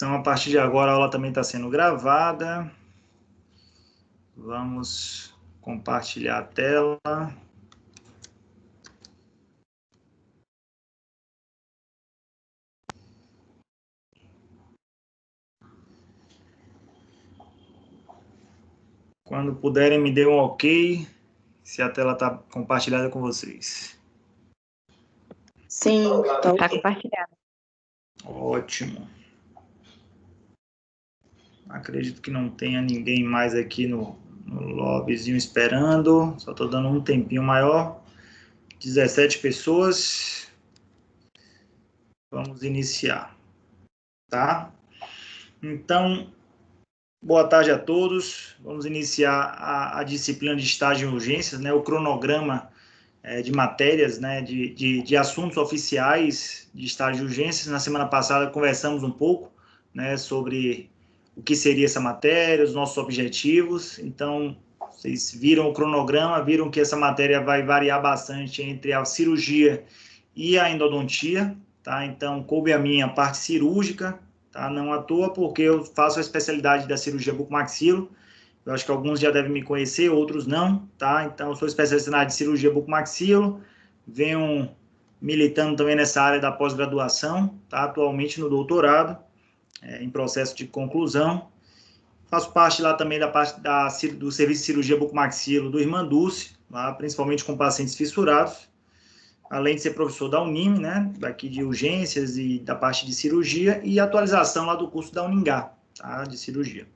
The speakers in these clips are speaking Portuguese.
Então, a partir de agora, a aula também está sendo gravada. Vamos compartilhar a tela. Quando puderem, me dê um ok, se a tela está compartilhada com vocês. Sim, está compartilhado. Ótimo. Acredito que não tenha ninguém mais aqui no lobbyzinho esperando. Só estou dando um tempinho maior. 17 pessoas. Vamos iniciar. Tá? Então, boa tarde a todos. Vamos iniciar a disciplina de estágio em urgências, né? O cronograma de matérias, né? De assuntos oficiais de estágio de urgências. Na semana passada conversamos um pouco, né? Sobre o que seria essa matéria, os nossos objetivos. Então, vocês viram o cronograma, viram que essa matéria vai variar bastante entre a cirurgia e a endodontia, tá? Então, coube a minha parte cirúrgica, tá? Não à toa, porque eu faço a especialidade da cirurgia bucomaxilo. Eu acho que alguns já devem me conhecer, outros não, tá? Então, eu sou especialista na área de cirurgia bucomaxilo, venho militando também nessa área da pós-graduação, tá? Atualmente no doutorado, em processo de conclusão. Faço parte lá também da parte do serviço de cirurgia bucomaxilo do Irmã Dulce, lá, principalmente com pacientes fissurados, além de ser professor da Unime, né, daqui de urgências e da parte de cirurgia, e atualização lá do curso da Uningá, tá, de cirurgia.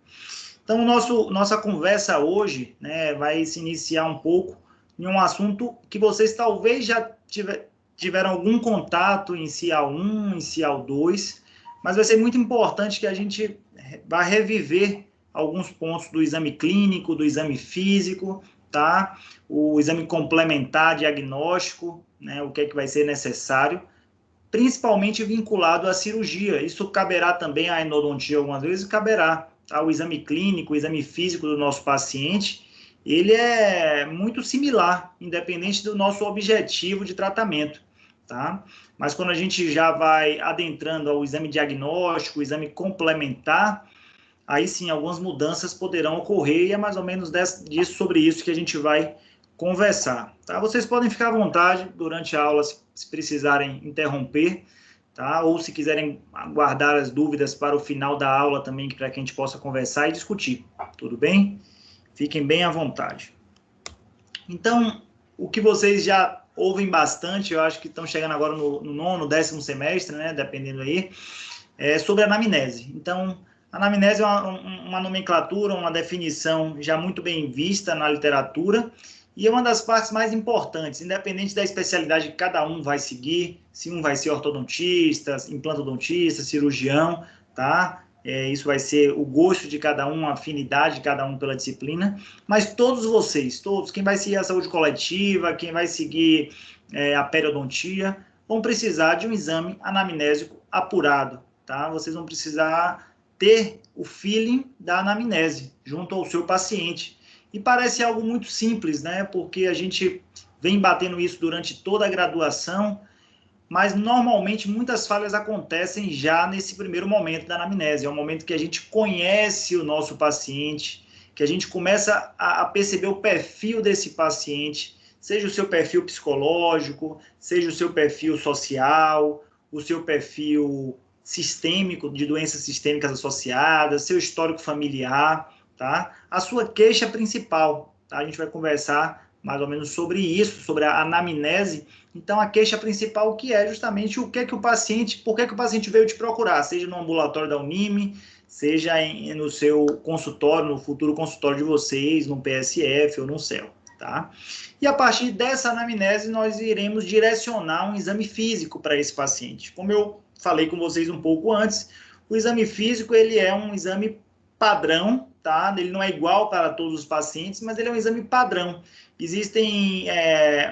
Então, nossa conversa hoje, né, vai se iniciar um pouco em um assunto que vocês talvez já tiveram algum contato em CIAL1, em CIAL2, mas vai ser muito importante que a gente vá reviver alguns pontos do exame clínico, do exame físico, tá? O exame complementar diagnóstico, né, o que é que vai ser necessário, principalmente vinculado à cirurgia. Isso caberá também à endodontia algumas vezes, caberá. Tá? O exame clínico, o exame físico do nosso paciente, ele é muito similar, independente do nosso objetivo de tratamento, tá? Mas quando a gente já vai adentrando ao exame diagnóstico, o exame complementar, aí sim, algumas mudanças poderão ocorrer e é mais ou menos sobre isso que a gente vai conversar, tá? Vocês podem ficar à vontade durante a aula, se precisarem interromper, tá? Ou se quiserem guardar as dúvidas para o final da aula também, para que a gente possa conversar e discutir, tudo bem? Fiquem bem à vontade. Então, o que vocês já ouvem bastante, eu acho que estão chegando agora no nono, 10º semestre, né? Dependendo aí, é sobre a anamnese. Então, a anamnese é uma nomenclatura, uma definição já muito bem vista na literatura e é uma das partes mais importantes, independente da especialidade que cada um vai seguir, se um vai ser ortodontista, implantodontista, cirurgião, tá? Isso vai ser o gosto de cada um, a afinidade de cada um pela disciplina, mas todos vocês, todos, quem vai seguir a saúde coletiva, quem vai seguir a periodontia, vão precisar de um exame anamnésico apurado, tá? Vocês vão precisar ter o feeling da anamnese junto ao seu paciente. E parece algo muito simples, né? Porque a gente vem batendo isso durante toda a graduação, mas normalmente muitas falhas acontecem já nesse primeiro momento da anamnese. É um momento que a gente conhece o nosso paciente, que a gente começa a perceber o perfil desse paciente, seja o seu perfil psicológico, seja o seu perfil social, o seu perfil sistêmico, de doenças sistêmicas associadas, seu histórico familiar, tá? A sua queixa principal, tá? A gente vai conversar mais ou menos sobre isso, sobre a anamnese. Então, a queixa principal que é justamente por que o paciente veio te procurar, seja no ambulatório da Unime, seja no seu consultório, no futuro consultório de vocês, no PSF ou no CEL, tá? E a partir dessa anamnese, nós iremos direcionar um exame físico para esse paciente. Como eu falei com vocês um pouco antes, o exame físico, ele é um exame padrão, tá? Ele não é igual para todos os pacientes, mas ele é um exame padrão. Existem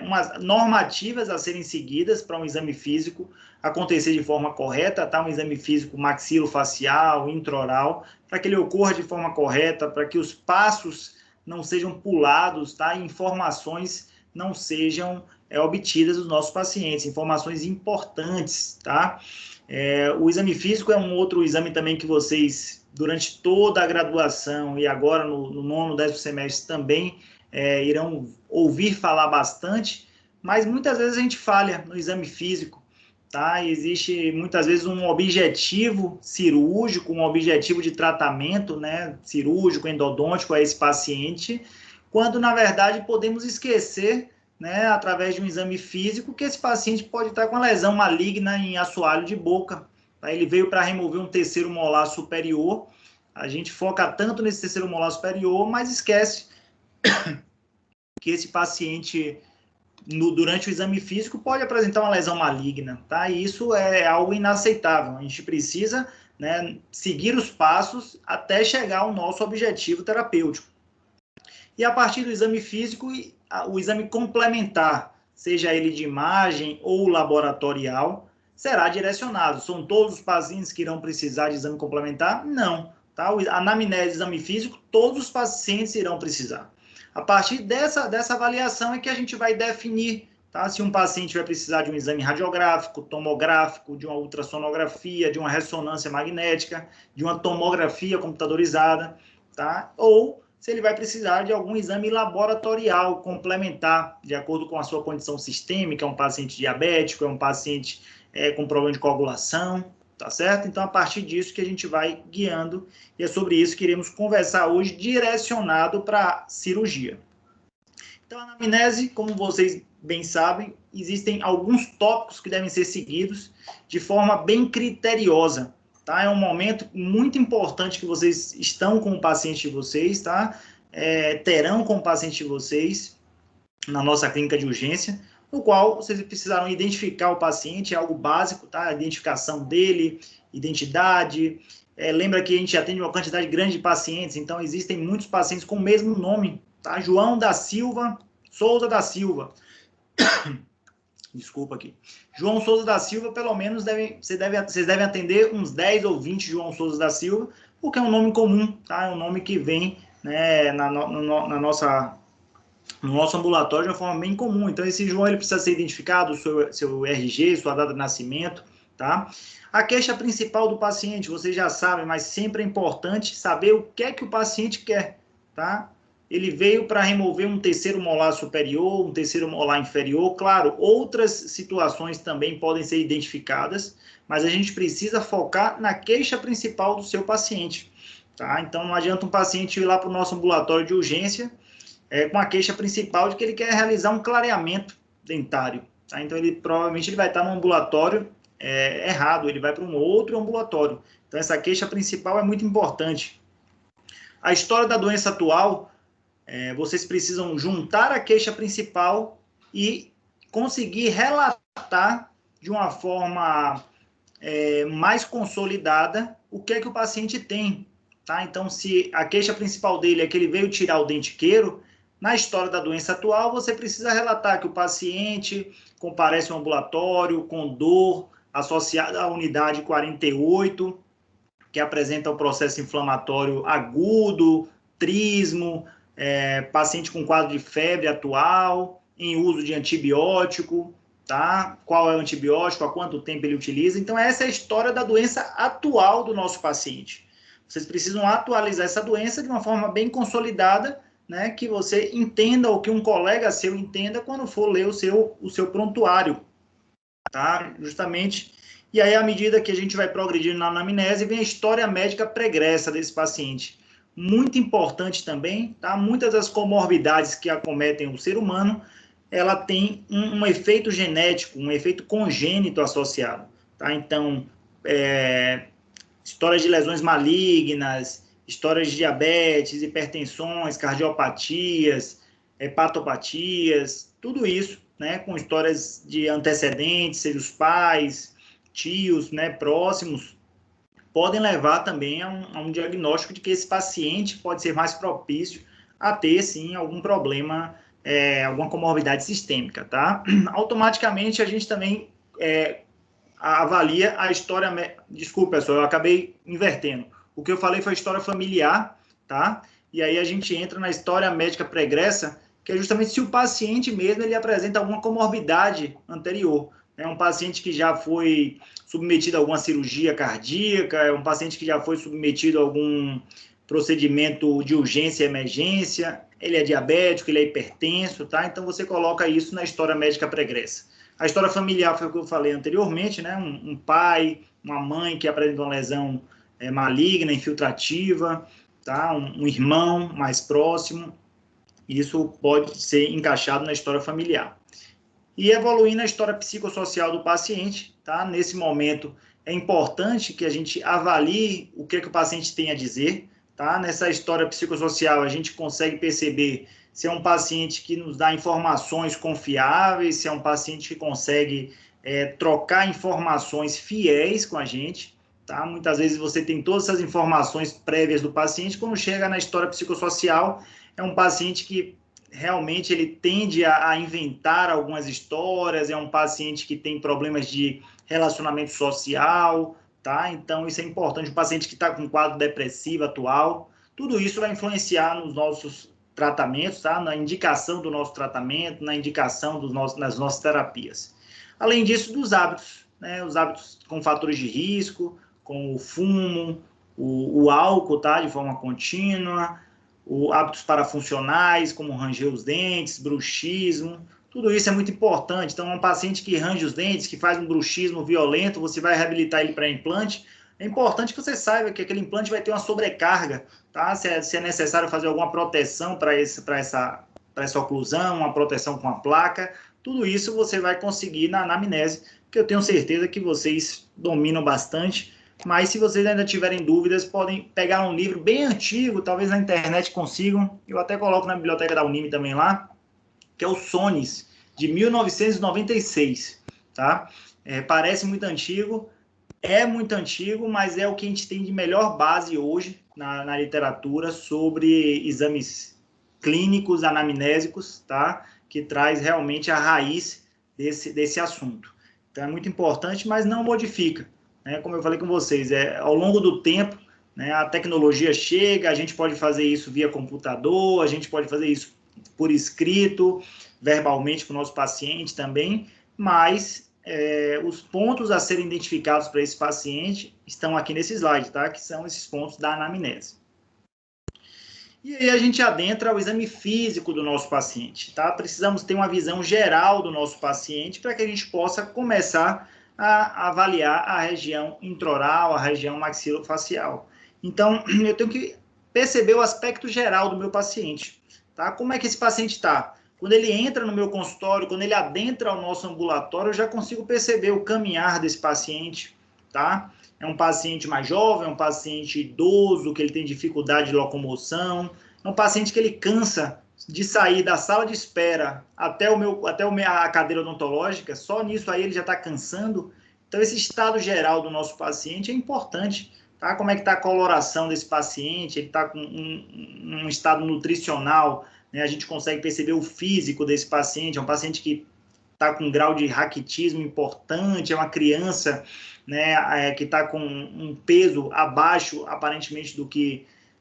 umas normativas a serem seguidas para um exame físico acontecer de forma correta, tá? Um exame físico maxilofacial, intraoral, para que ele ocorra de forma correta, para que os passos não sejam pulados, tá? E informações não sejam obtidas dos nossos pacientes, informações importantes, tá? O exame físico é um outro exame também que vocês, durante toda a graduação e agora no nono, 10º semestre também irão ouvir falar bastante, mas muitas vezes a gente falha no exame físico, tá? Existe muitas vezes um objetivo cirúrgico, um objetivo de tratamento, né, cirúrgico, endodôntico a esse paciente, quando na verdade podemos esquecer, né, através de um exame físico, que esse paciente pode estar com uma lesão maligna em assoalho de boca. Tá? Ele veio para remover um terceiro molar superior, a gente foca tanto nesse terceiro molar superior, mas esquece que esse paciente, durante o exame físico, pode apresentar uma lesão maligna, tá? E isso é algo inaceitável. A gente precisa, né, seguir os passos até chegar ao nosso objetivo terapêutico. E a partir do exame físico, o exame complementar, seja ele de imagem ou laboratorial, será direcionado. São todos os pacientes que irão precisar de exame complementar? Não. Tá? A anamnese de exame físico, todos os pacientes irão precisar. A partir dessa avaliação é que a gente vai definir, tá? Se um paciente vai precisar de um exame radiográfico, tomográfico, de uma ultrassonografia, de uma ressonância magnética, de uma tomografia computadorizada, tá? Ou se ele vai precisar de algum exame laboratorial complementar, de acordo com a sua condição sistêmica, é um paciente diabético, é um paciente com problema de coagulação, tá certo? Então, a partir disso que a gente vai guiando, e é sobre isso que iremos conversar hoje, direcionado para cirurgia. Então, a anamnese, como vocês bem sabem, existem alguns tópicos que devem ser seguidos de forma bem criteriosa, tá? É um momento muito importante que vocês estão com o paciente de vocês, tá? Terão com o paciente de vocês na nossa clínica de urgência, no qual vocês precisarão identificar o paciente, é algo básico, tá? A identificação dele, identidade. Lembra que a gente atende uma quantidade grande de pacientes, então existem muitos pacientes com o mesmo nome, tá? João da Silva, Souza da Silva. Desculpa aqui. João Souza da Silva, pelo menos, vocês devem atender uns 10 ou 20 João Souza da Silva, porque é um nome comum, tá? É um nome que vem, né, no nosso ambulatório de uma forma bem comum. Então, esse João ele precisa ser identificado, seu RG, sua data de nascimento, tá? A queixa principal do paciente, vocês já sabem, mas sempre é importante saber o que é que o paciente quer, tá? Ele veio para remover um terceiro molar superior, um terceiro molar inferior. Claro, outras situações também podem ser identificadas, mas a gente precisa focar na queixa principal do seu paciente, tá? Então, não adianta um paciente ir lá para o nosso ambulatório de urgência com a queixa principal de que ele quer realizar um clareamento dentário, tá? Então, provavelmente ele vai estar no ambulatório errado, ele vai para um outro ambulatório. Então, essa queixa principal é muito importante. A história da doença atual, vocês precisam juntar a queixa principal e conseguir relatar de uma forma mais consolidada o que é que o paciente tem, tá? Então, se a queixa principal dele é que ele veio tirar o dentiqueiro, na história da doença atual, você precisa relatar que o paciente comparece ao ambulatório com dor associada à unidade 48, que apresenta o processo inflamatório agudo, trismo, paciente com quadro de febre atual, em uso de antibiótico, tá? Qual é o antibiótico, há quanto tempo ele utiliza. Então, essa é a história da doença atual do nosso paciente. Vocês precisam atualizar essa doença de uma forma bem consolidada, né, que você entenda, ou que um colega seu entenda quando for ler o seu prontuário, tá? Justamente. E aí, à medida que a gente vai progredindo na anamnese, vem a história médica pregressa desse paciente. Muito importante também, tá? Muitas das comorbidades que acometem o ser humano, ela tem um efeito genético, um efeito congênito associado, tá? Então, histórias de lesões malignas, histórias de diabetes, hipertensões, cardiopatias, hepatopatias, tudo isso, né, com histórias de antecedentes, seja os pais, tios, né, próximos, podem levar também a um diagnóstico de que esse paciente pode ser mais propício a ter, sim, algum problema, alguma comorbidade sistêmica, tá? Automaticamente, a gente também avalia a história... Desculpa, pessoal, eu acabei invertendo. O que eu falei foi a história familiar, tá? E aí a gente entra na história médica pregressa, que é justamente se o paciente mesmo ele apresenta alguma comorbidade anterior. É um paciente que já foi submetido a alguma cirurgia cardíaca, é um paciente que já foi submetido a algum procedimento de urgência e emergência, ele é diabético, ele é hipertenso, tá? Então você coloca isso na história médica pregressa. A história familiar foi o que eu falei anteriormente, né? Um pai, uma mãe que apresenta uma lesão maligna, infiltrativa, tá? Um irmão mais próximo, isso pode ser encaixado na história familiar. E evoluir na história psicossocial do paciente, tá? Nesse momento, é importante que a gente avalie o que o paciente tem a dizer, tá? Nessa história psicossocial, a gente consegue perceber se é um paciente que nos dá informações confiáveis, se é um paciente que consegue trocar informações fiéis com a gente, tá? Muitas vezes você tem todas essas informações prévias do paciente, quando chega na história psicossocial, é um paciente que realmente ele tende a inventar algumas histórias, é um paciente que tem problemas de relacionamento social, tá? Então, isso é importante. Um paciente que está com quadro depressivo atual, tudo isso vai influenciar nos nossos tratamentos, tá? Na indicação do nosso tratamento, na indicação das nossas terapias. Além disso, dos hábitos, né? Os hábitos com fatores de risco, com o fumo, o álcool, tá? De forma contínua, hábitos parafuncionais, como ranger os dentes, bruxismo, tudo isso é muito importante. Então, um paciente que range os dentes, que faz um bruxismo violento, você vai reabilitar ele para implante, é importante que você saiba que aquele implante vai ter uma sobrecarga, tá? Se é necessário fazer alguma proteção para essa oclusão, uma proteção com a placa, tudo isso você vai conseguir na anamnese, que eu tenho certeza que vocês dominam bastante. Mas se vocês ainda tiverem dúvidas, podem pegar um livro bem antigo, talvez na internet consigam. Eu até coloco na biblioteca da Unime também lá, que é o Sones, de 1996, tá? Parece muito antigo, é muito antigo, mas é o que a gente tem de melhor base hoje na literatura sobre exames clínicos, anamnésicos, tá? Que traz realmente a raiz desse assunto. Então é muito importante, mas não modifica. Como eu falei com vocês, ao longo do tempo, né, a tecnologia chega, a gente pode fazer isso via computador, a gente pode fazer isso por escrito, verbalmente com o nosso paciente também, mas os pontos a serem identificados para esse paciente estão aqui nesse slide, tá? Que são esses pontos da anamnese. E aí a gente adentra o exame físico do nosso paciente, tá? Precisamos ter uma visão geral do nosso paciente para que a gente possa começar a avaliar a região intraoral, a região maxilofacial. Então, eu tenho que perceber o aspecto geral do meu paciente, tá? Como é que esse paciente está? Quando ele entra no meu consultório, quando ele adentra o nosso ambulatório, eu já consigo perceber o caminhar desse paciente, tá? É um paciente mais jovem, é um paciente idoso, que ele tem dificuldade de locomoção, é um paciente que ele cansa de sair da sala de espera até a cadeira odontológica, só nisso aí ele já está cansando. Então, esse estado geral do nosso paciente é importante, tá? Como é que está a coloração desse paciente, ele está com um estado nutricional, né? A gente consegue perceber o físico desse paciente, é um paciente que está com um grau de raquitismo importante, é uma criança, né, que está com um peso abaixo, aparentemente,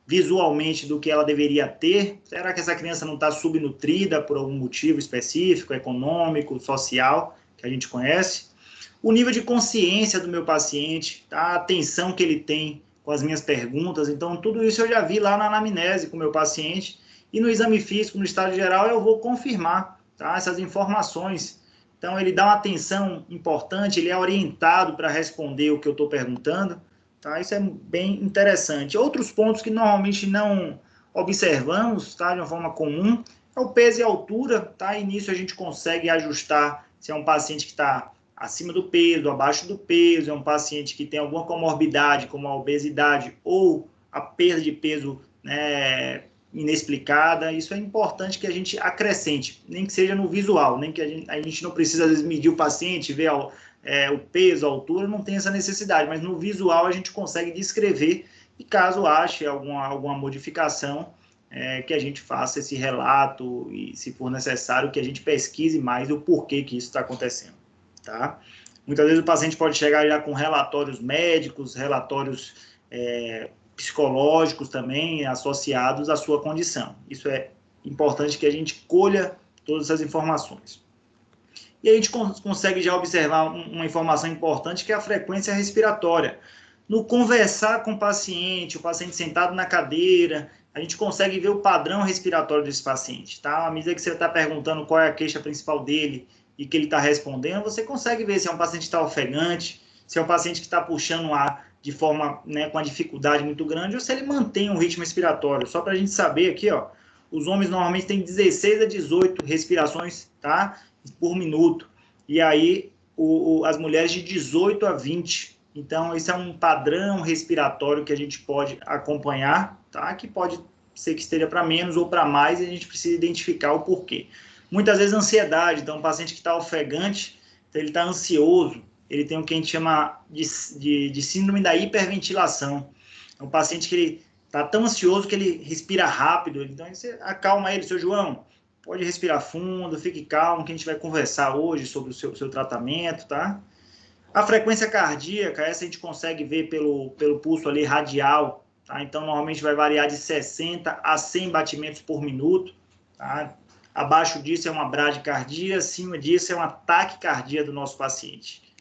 visualmente, do que ela deveria ter. Será que essa criança não está subnutrida por algum motivo específico, econômico, social, que a gente conhece? O nível de consciência do meu paciente, tá? A atenção que ele tem com as minhas perguntas. Então, tudo isso eu já vi lá na anamnese com o meu paciente. E no exame físico, no estado geral, eu vou confirmar, tá? Essas informações. Então, ele dá uma atenção importante, ele é orientado para responder o que eu estou perguntando, tá? Isso é bem interessante. Outros pontos que normalmente não observamos, tá? De uma forma comum, é o peso e a altura, tá? E nisso a gente consegue ajustar se é um paciente que está acima do peso, abaixo do peso, é um paciente que tem alguma comorbidade, como a obesidade ou a perda de peso, né, inexplicada. Isso é importante que a gente acrescente, nem que seja no visual, nem que a gente não precisa, às vezes, medir o paciente, ver o peso, a altura, não tem essa necessidade, mas no visual a gente consegue descrever e caso ache alguma modificação, que a gente faça esse relato e, se for necessário, que a gente pesquise mais o porquê que isso está acontecendo, tá? Muitas vezes o paciente pode chegar já com relatórios médicos, relatórios psicológicos também associados à sua condição. Isso é importante que a gente colha todas essas informações. E a gente consegue já observar uma informação importante, que é a frequência respiratória. No conversar com o paciente sentado na cadeira, a gente consegue ver o padrão respiratório desse paciente, tá? À medida que você está perguntando qual é a queixa principal dele e que ele está respondendo, você consegue ver se é um paciente que está ofegante, se é um paciente que está puxando o ar de forma, né, com uma dificuldade muito grande, ou se ele mantém um ritmo respiratório. Só para a gente saber aqui, ó, os homens normalmente têm 16 a 18 respirações, tá, por minuto, e aí as mulheres de 18 a 20. Então, esse é um padrão respiratório que a gente pode acompanhar, tá? Que pode ser que esteja para menos ou para mais, e a gente precisa identificar o porquê. Muitas vezes ansiedade, então um paciente que está ofegante, então ele está ansioso, ele tem o que a gente chama de síndrome da hiperventilação. É um paciente que ele está tão ansioso que ele respira rápido, então você acalma ele, seu João, pode respirar fundo, fique calmo, que a gente vai conversar hoje sobre o seu tratamento, tá? A frequência cardíaca, essa a gente consegue ver pelo pulso ali radial, tá? Então, normalmente vai variar de 60 a 100 batimentos por minuto, tá? Abaixo disso é uma bradicardia, acima disso é um ataque cardíaco do nosso paciente.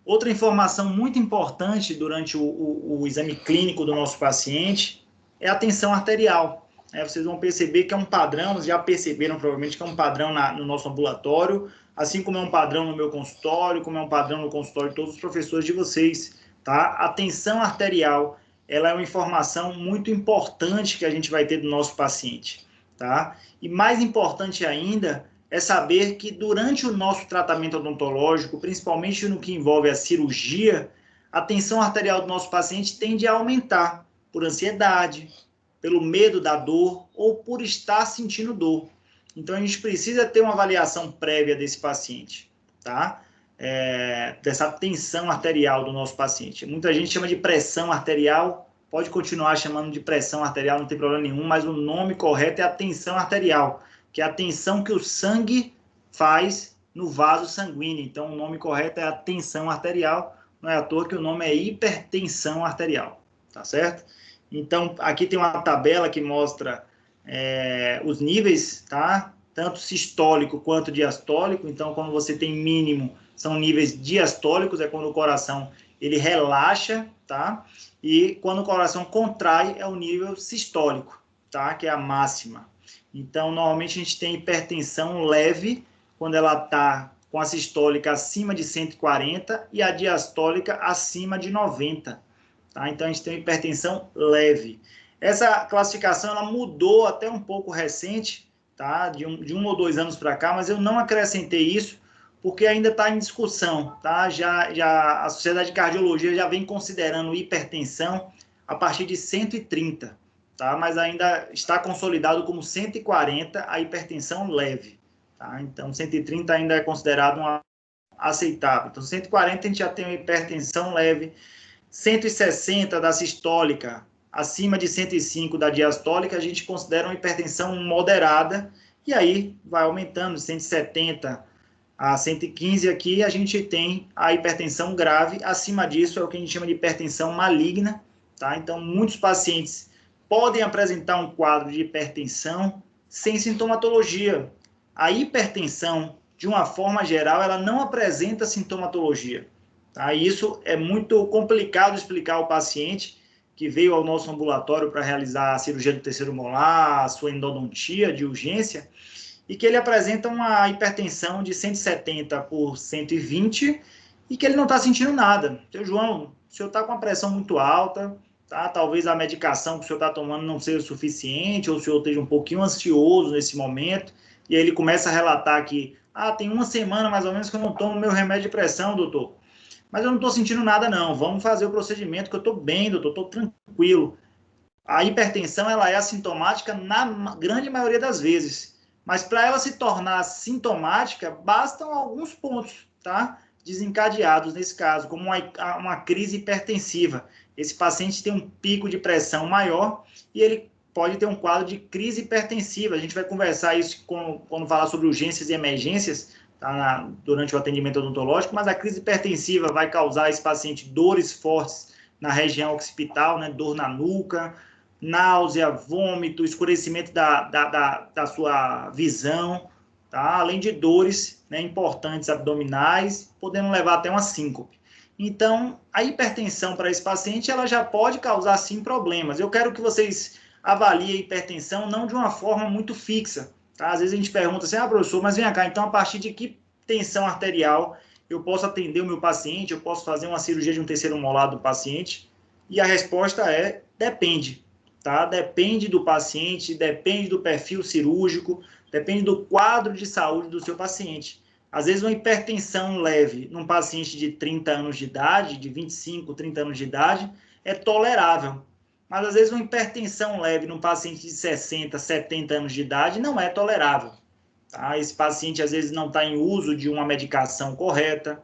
Outra informação muito importante durante o exame clínico do nosso paciente é a tensão arterial. Vocês vão perceber que é um padrão, já perceberam provavelmente que é um padrão no nosso ambulatório, assim como é um padrão no meu consultório, como é um padrão no consultório de todos os professores de vocês, tá? A tensão arterial, ela é uma informação muito importante que a gente vai ter do nosso paciente, tá? E mais importante ainda é saber que durante o nosso tratamento odontológico, principalmente no que envolve a cirurgia, a tensão arterial do nosso paciente tende a aumentar por ansiedade, pelo medo da dor ou por estar sentindo dor. Então, a gente precisa ter uma avaliação prévia desse paciente, tá? Dessa tensão arterial do nosso paciente. Muita gente chama de pressão arterial, pode continuar chamando de pressão arterial, não tem problema nenhum, mas o nome correto é a tensão arterial, que é a tensão que o sangue faz no vaso sanguíneo. Então, o nome correto é a tensão arterial, não é à toa que o nome é hipertensão arterial, tá certo? Então, aqui tem uma tabela que mostra os níveis, tá? Tanto sistólico quanto diastólico. Então, quando você tem mínimo, são níveis diastólicos, é quando o coração ele relaxa, tá? E quando o coração contrai, é o nível sistólico, tá? Que é a máxima. Então, normalmente a gente tem hipertensão leve, quando ela está com a sistólica acima de 140 e a diastólica acima de 90. Tá? Então, a gente tem hipertensão leve. Essa classificação ela mudou até um pouco recente, tá? de um ou 2 anos para cá, mas eu não acrescentei isso, porque ainda está em discussão. Tá? Já a Sociedade de Cardiologia já vem considerando hipertensão a partir de 130, tá? Mas ainda está consolidado como 140 a hipertensão leve. Tá? Então, 130 ainda é considerado aceitável. Então, 140 a gente já tem uma hipertensão leve, 160 da sistólica, acima de 105 da diastólica, a gente considera uma hipertensão moderada, e aí vai aumentando, 170 a 115 aqui, a gente tem a hipertensão grave, acima disso é o que a gente chama de hipertensão maligna, tá? Então, muitos pacientes podem apresentar um quadro de hipertensão sem sintomatologia. A hipertensão, de uma forma geral, ela não apresenta sintomatologia. Tá? Isso é muito complicado explicar ao paciente que veio ao nosso ambulatório para realizar a cirurgia do terceiro molar, a sua endodontia de urgência, e que ele apresenta uma hipertensão de 170 por 120 e que ele não está sentindo nada. Seu João, o senhor está com a pressão muito alta, tá? Talvez a medicação que o senhor está tomando não seja suficiente, ou o senhor esteja um pouquinho ansioso nesse momento, e aí ele começa a relatar que, tem 1 semana mais ou menos que eu não tomo meu remédio de pressão, doutor. Mas eu não estou sentindo nada, não. Vamos fazer o procedimento que eu estou bem, doutor, estou tranquilo. A hipertensão, ela é assintomática na grande maioria das vezes. Mas para ela se tornar sintomática, bastam alguns pontos, tá? Desencadeados nesse caso, como uma crise hipertensiva. Esse paciente tem um pico de pressão maior e ele pode ter um quadro de crise hipertensiva. A gente vai conversar isso quando falar sobre urgências e emergências, tá, durante o atendimento odontológico, mas a crise hipertensiva vai causar a esse paciente dores fortes na região occipital, né, dor na nuca, náusea, vômito, escurecimento da sua visão, tá? Além de dores, né, importantes abdominais, podendo levar até uma síncope. Então, a hipertensão para esse paciente, ela já pode causar, sim, problemas. Eu quero que vocês avaliem a hipertensão não de uma forma muito fixa, tá? Às vezes a gente pergunta assim, professor, mas vem cá, então a partir de que tensão arterial eu posso atender o meu paciente, eu posso fazer uma cirurgia de um terceiro molar do paciente? E a resposta é, depende, tá? Depende do paciente, depende do perfil cirúrgico, depende do quadro de saúde do seu paciente. Às vezes, uma hipertensão leve num paciente de 30 anos de idade, de 25, 30 anos de idade, é tolerável. Mas, às vezes, uma hipertensão leve num paciente de 60, 70 anos de idade não é tolerável. Tá? Esse paciente, às vezes, não está em uso de uma medicação correta.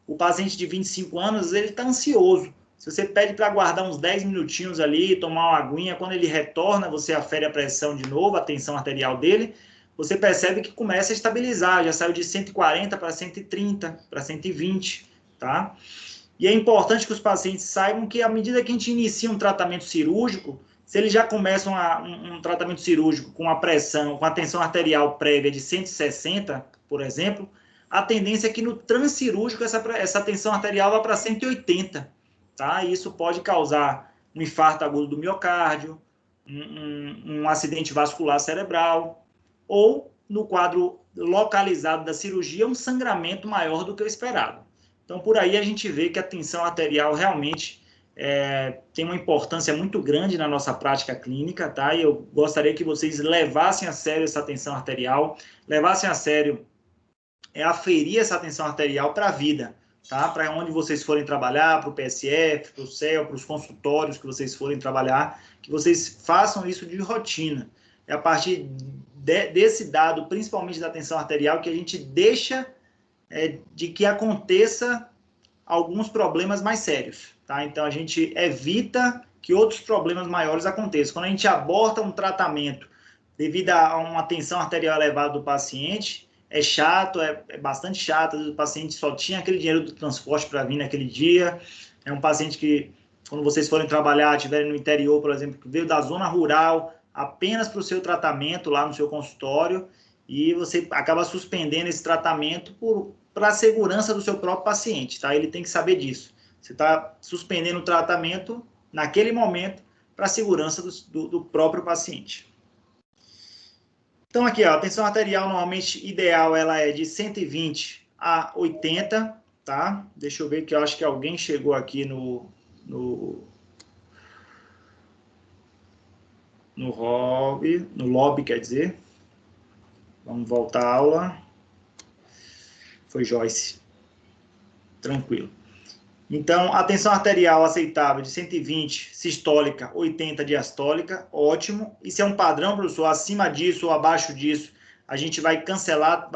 O paciente de 25 anos, ele está ansioso. Se você pede para aguardar uns 10 minutinhos ali, tomar uma aguinha, quando ele retorna, você afere a pressão de novo, a tensão arterial dele, você percebe que começa a estabilizar, já saiu de 140 para 130, para 120, tá? E é importante que os pacientes saibam que, à medida que a gente inicia um tratamento cirúrgico, se eles já começam um tratamento cirúrgico com a pressão, com a tensão arterial prévia de 160, por exemplo, a tendência é que no transcirúrgico essa tensão arterial vá para 180, tá? E isso pode causar um infarto agudo do miocárdio, um acidente vascular cerebral, ou, no quadro localizado da cirurgia, um sangramento maior do que o esperado. Então, por aí a gente vê que a tensão arterial realmente tem uma importância muito grande na nossa prática clínica, tá? E eu gostaria que vocês levassem a sério essa tensão arterial, levassem a sério aferir essa tensão arterial para a vida, tá? Para onde vocês forem trabalhar, para o PSF, para o CEL, para os consultórios que vocês forem trabalhar, que vocês façam isso de rotina. É a partir desse dado, principalmente da tensão arterial, que a gente deixa de que aconteça alguns problemas mais sérios, tá? Então, a gente evita que outros problemas maiores aconteçam. Quando a gente aborta um tratamento devido a uma tensão arterial elevada do paciente, é chato, é bastante chato, o paciente só tinha aquele dinheiro do transporte para vir naquele dia, é um paciente que, quando vocês forem trabalhar, estiverem no interior, por exemplo, que veio da zona rural apenas para o seu tratamento lá no seu consultório, e você acaba suspendendo esse tratamento para a segurança do seu próprio paciente, tá? Ele tem que saber disso. Você está suspendendo o tratamento naquele momento para a segurança do próprio paciente. Então, aqui, ó, a tensão arterial normalmente ideal ela é de 120 a 80, tá? Deixa eu ver que eu acho que alguém chegou aqui no lobby, quer dizer. Vamos voltar à aula. Foi Joyce. Tranquilo. Então, a tensão arterial aceitável de 120 sistólica, 80 diastólica, ótimo. E se é um padrão, professor, acima disso ou abaixo disso, a gente vai cancelar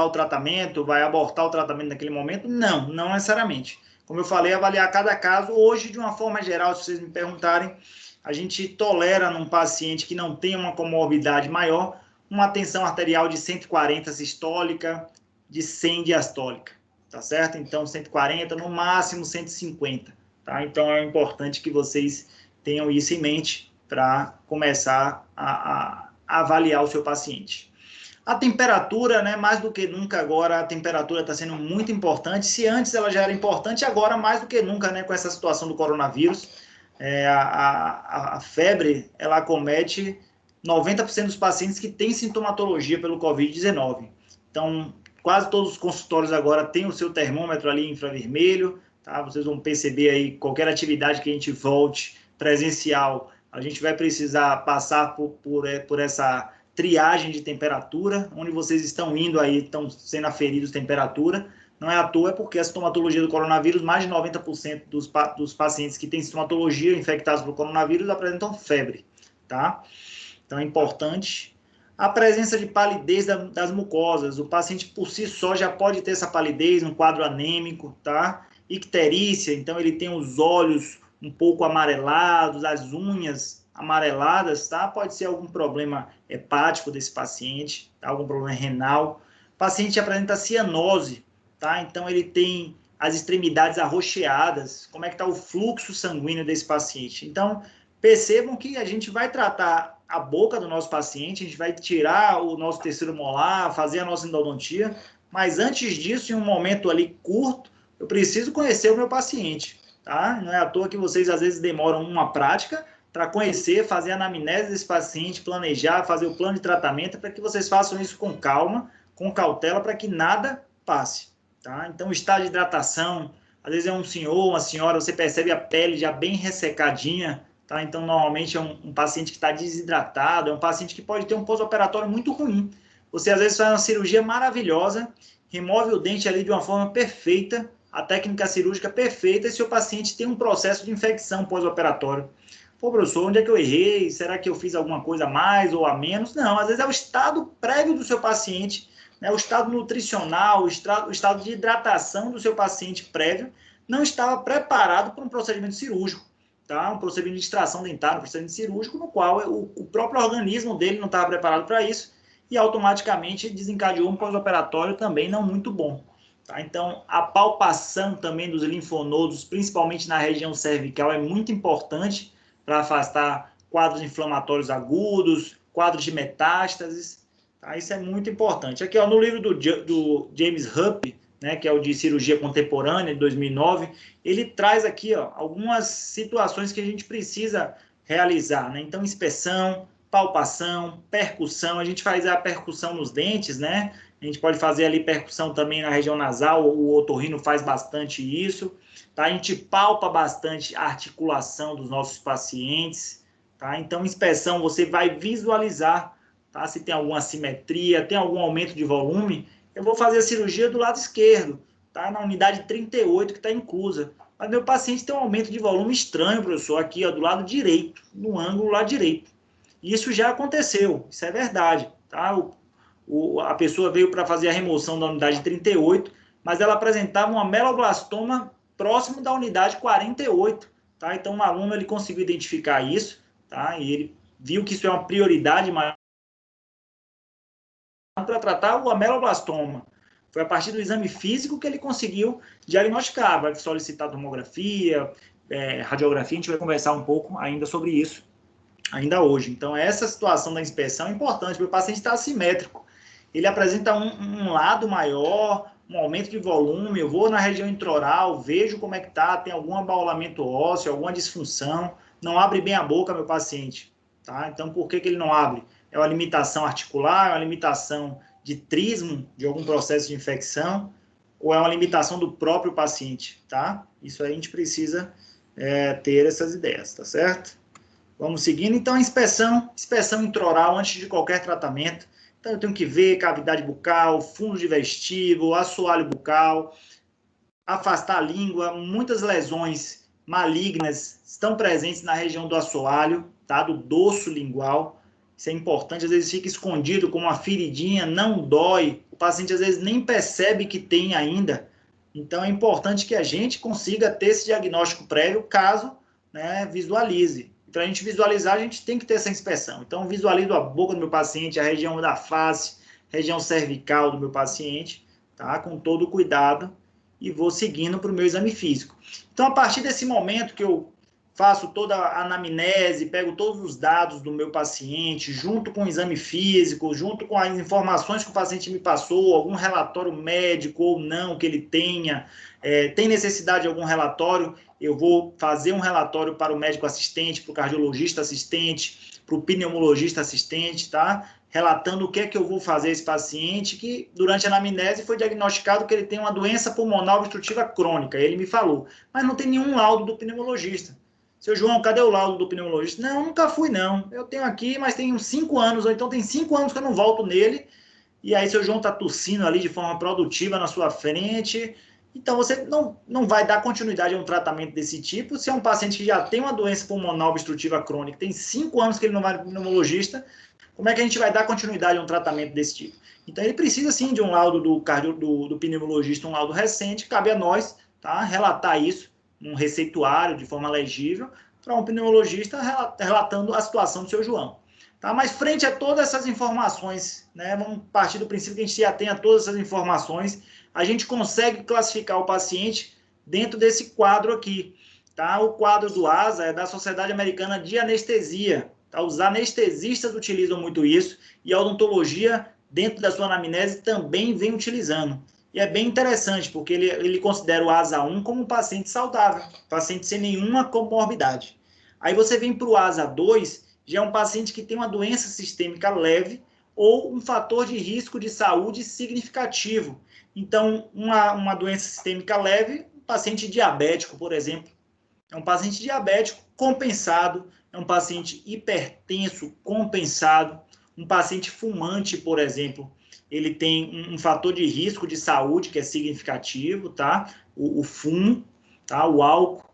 o tratamento, vai abortar o tratamento naquele momento? Não, não necessariamente. Como eu falei, avaliar cada caso. Hoje, de uma forma geral, se vocês me perguntarem, a gente tolera num paciente que não tem uma comorbidade maior, uma tensão arterial de 140 sistólica, de 100 diastólica. Tá certo? Então, 140, no máximo 150, tá? Então, é importante que vocês tenham isso em mente para começar a avaliar o seu paciente. A temperatura, né, mais do que nunca agora, a temperatura está sendo muito importante. Se antes ela já era importante, agora mais do que nunca, né, com essa situação do coronavírus, a febre, ela acomete 90% dos pacientes que têm sintomatologia pelo Covid-19. Então, quase todos os consultórios agora têm o seu termômetro ali infravermelho, tá? Vocês vão perceber aí, qualquer atividade que a gente volte presencial, a gente vai precisar passar por essa triagem de temperatura, onde vocês estão indo aí, estão sendo aferidos temperatura. Não é à toa, é porque a sintomatologia do coronavírus, mais de 90% dos pacientes que têm sintomatologia infectados pelo coronavírus apresentam febre, tá? Então é importante. A presença de palidez das mucosas. O paciente por si só já pode ter essa palidez, um quadro anêmico, tá? Icterícia, então ele tem os olhos um pouco amarelados, as unhas amareladas, tá? Pode ser algum problema hepático desse paciente, tá? Algum problema renal. O paciente apresenta cianose, tá? Então ele tem as extremidades arroxeadas. Como é que está o fluxo sanguíneo desse paciente? Então, percebam que a gente vai tratar a boca do nosso paciente, a gente vai tirar o nosso terceiro molar, fazer a nossa endodontia, mas antes disso, em um momento ali curto, eu preciso conhecer o meu paciente, tá? Não é à toa que vocês às vezes demoram uma prática para conhecer, fazer a anamnese desse paciente, planejar, fazer o plano de tratamento, para que vocês façam isso com calma, com cautela, para que nada passe, tá? Então, o estado de hidratação, às vezes é um senhor, uma senhora, você percebe a pele já bem ressecadinha, tá? Então, normalmente é um paciente que está desidratado, é um paciente que pode ter um pós-operatório muito ruim. Você, às vezes, faz uma cirurgia maravilhosa, remove o dente ali de uma forma perfeita, a técnica cirúrgica perfeita, e seu paciente tem um processo de infecção pós-operatório. Pô, professor, onde é que eu errei? Será que eu fiz alguma coisa a mais ou a menos? Não, às vezes é o estado prévio do seu paciente, né? O estado nutricional, o estado de hidratação do seu paciente prévio não estava preparado para um procedimento cirúrgico, tá? Um procedimento de extração dentária, um procedimento cirúrgico, no qual o próprio organismo dele não estava preparado para isso e automaticamente desencadeou um pós-operatório também não muito bom. Tá? Então, a palpação também dos linfonodos, principalmente na região cervical, é muito importante para afastar quadros inflamatórios agudos, quadros de metástases. Tá? Isso é muito importante. Aqui, ó, no livro do James Hupp, né, que é o de cirurgia contemporânea, de 2009, ele traz aqui, ó, algumas situações que a gente precisa realizar, né? Então, inspeção, palpação, percussão. A gente faz a percussão nos dentes, né? A gente pode fazer ali percussão também na região nasal, o otorrino faz bastante isso. Tá? A gente palpa bastante a articulação dos nossos pacientes. Tá? Então, inspeção, você vai visualizar, tá? Se tem alguma assimetria, tem algum aumento de volume. Eu vou fazer a cirurgia do lado esquerdo, tá? Na unidade 38 que está inclusa. Mas meu paciente tem um aumento de volume estranho, professor, aqui ó, do lado direito, no ângulo lá direito. Isso já aconteceu, isso é verdade. Tá? A pessoa veio para fazer a remoção da unidade 38, mas ela apresentava uma meloblastoma próximo da unidade 48. Tá? Então, um aluno ele conseguiu identificar isso, tá? E ele viu que isso é uma prioridade maior para tratar o ameloblastoma. Foi a partir do exame físico que ele conseguiu diagnosticar. Vai solicitar tomografia, radiografia, a gente vai conversar um pouco ainda sobre isso, ainda hoje. Então, essa situação da inspeção é importante, porque o paciente está assimétrico. Ele apresenta um lado maior, um aumento de volume, eu vou na região intraoral, vejo como é que está, tem algum abaulamento ósseo, alguma disfunção, não abre bem a boca, meu paciente. Tá? Então, por que ele não abre? É uma limitação articular, é uma limitação de trismo, de algum processo de infecção, ou é uma limitação do próprio paciente, tá? Isso aí a gente precisa ter essas ideias, tá certo? Vamos seguindo. Então, a inspeção intraoral antes de qualquer tratamento. Então, eu tenho que ver cavidade bucal, fundo de vestíbulo, assoalho bucal, afastar a língua. Muitas lesões malignas estão presentes na região do assoalho, tá? Do dorso lingual. Isso é importante. Às vezes fica escondido como uma feridinha, não dói. O paciente, às vezes, nem percebe que tem ainda. Então, é importante que a gente consiga ter esse diagnóstico prévio, caso, né, visualize. Para a gente visualizar, a gente tem que ter essa inspeção. Então, visualizo a boca do meu paciente, a região da face, região cervical do meu paciente, tá? Com todo o cuidado, e vou seguindo para o meu exame físico. Então, a partir desse momento que eu faço toda a anamnese, pego todos os dados do meu paciente, junto com o exame físico, junto com as informações que o paciente me passou, algum relatório médico ou não que ele tenha, tem necessidade de algum relatório, eu vou fazer um relatório para o médico assistente, para o cardiologista assistente, para o pneumologista assistente, tá? Relatando o que é que eu vou fazer a esse paciente, que durante a anamnese foi diagnosticado que ele tem uma doença pulmonar obstrutiva crônica, ele me falou, mas não tem nenhum laudo do pneumologista. Seu João, cadê o laudo do pneumologista? Não, nunca fui, não. Eu tenho aqui, mas tem uns 5 anos, ou então tem 5 anos que eu não volto nele, e aí seu João está tossindo ali de forma produtiva na sua frente. Então, você não vai dar continuidade a um tratamento desse tipo se é um paciente que já tem uma doença pulmonar obstrutiva crônica, tem 5 anos que ele não vai no pneumologista, como é que a gente vai dar continuidade a um tratamento desse tipo? Então, ele precisa, sim, de um laudo do pneumologista, um laudo recente, cabe a nós, tá, relatar isso, um receituário de forma legível, para um pneumologista relatando a situação do seu João. Tá? Mas frente a todas essas informações, né, vamos partir do princípio que a gente já tem a todas essas informações, a gente consegue classificar o paciente dentro desse quadro aqui. tá? O quadro do ASA é da Sociedade Americana de Anestesia. Tá? Os anestesistas utilizam muito isso e a odontologia, dentro da sua anamnese, também vem utilizando. E é bem interessante, porque ele considera o ASA 1 como um paciente saudável, paciente sem nenhuma comorbidade. Aí você vem para o ASA 2, já é um paciente que tem uma doença sistêmica leve ou um fator de risco de saúde significativo. Então, uma doença sistêmica leve, um paciente diabético, por exemplo, é um paciente diabético compensado, é um paciente hipertenso compensado, um paciente fumante, por exemplo, ele tem um fator de risco de saúde que é significativo, tá? O fumo, tá? O álcool.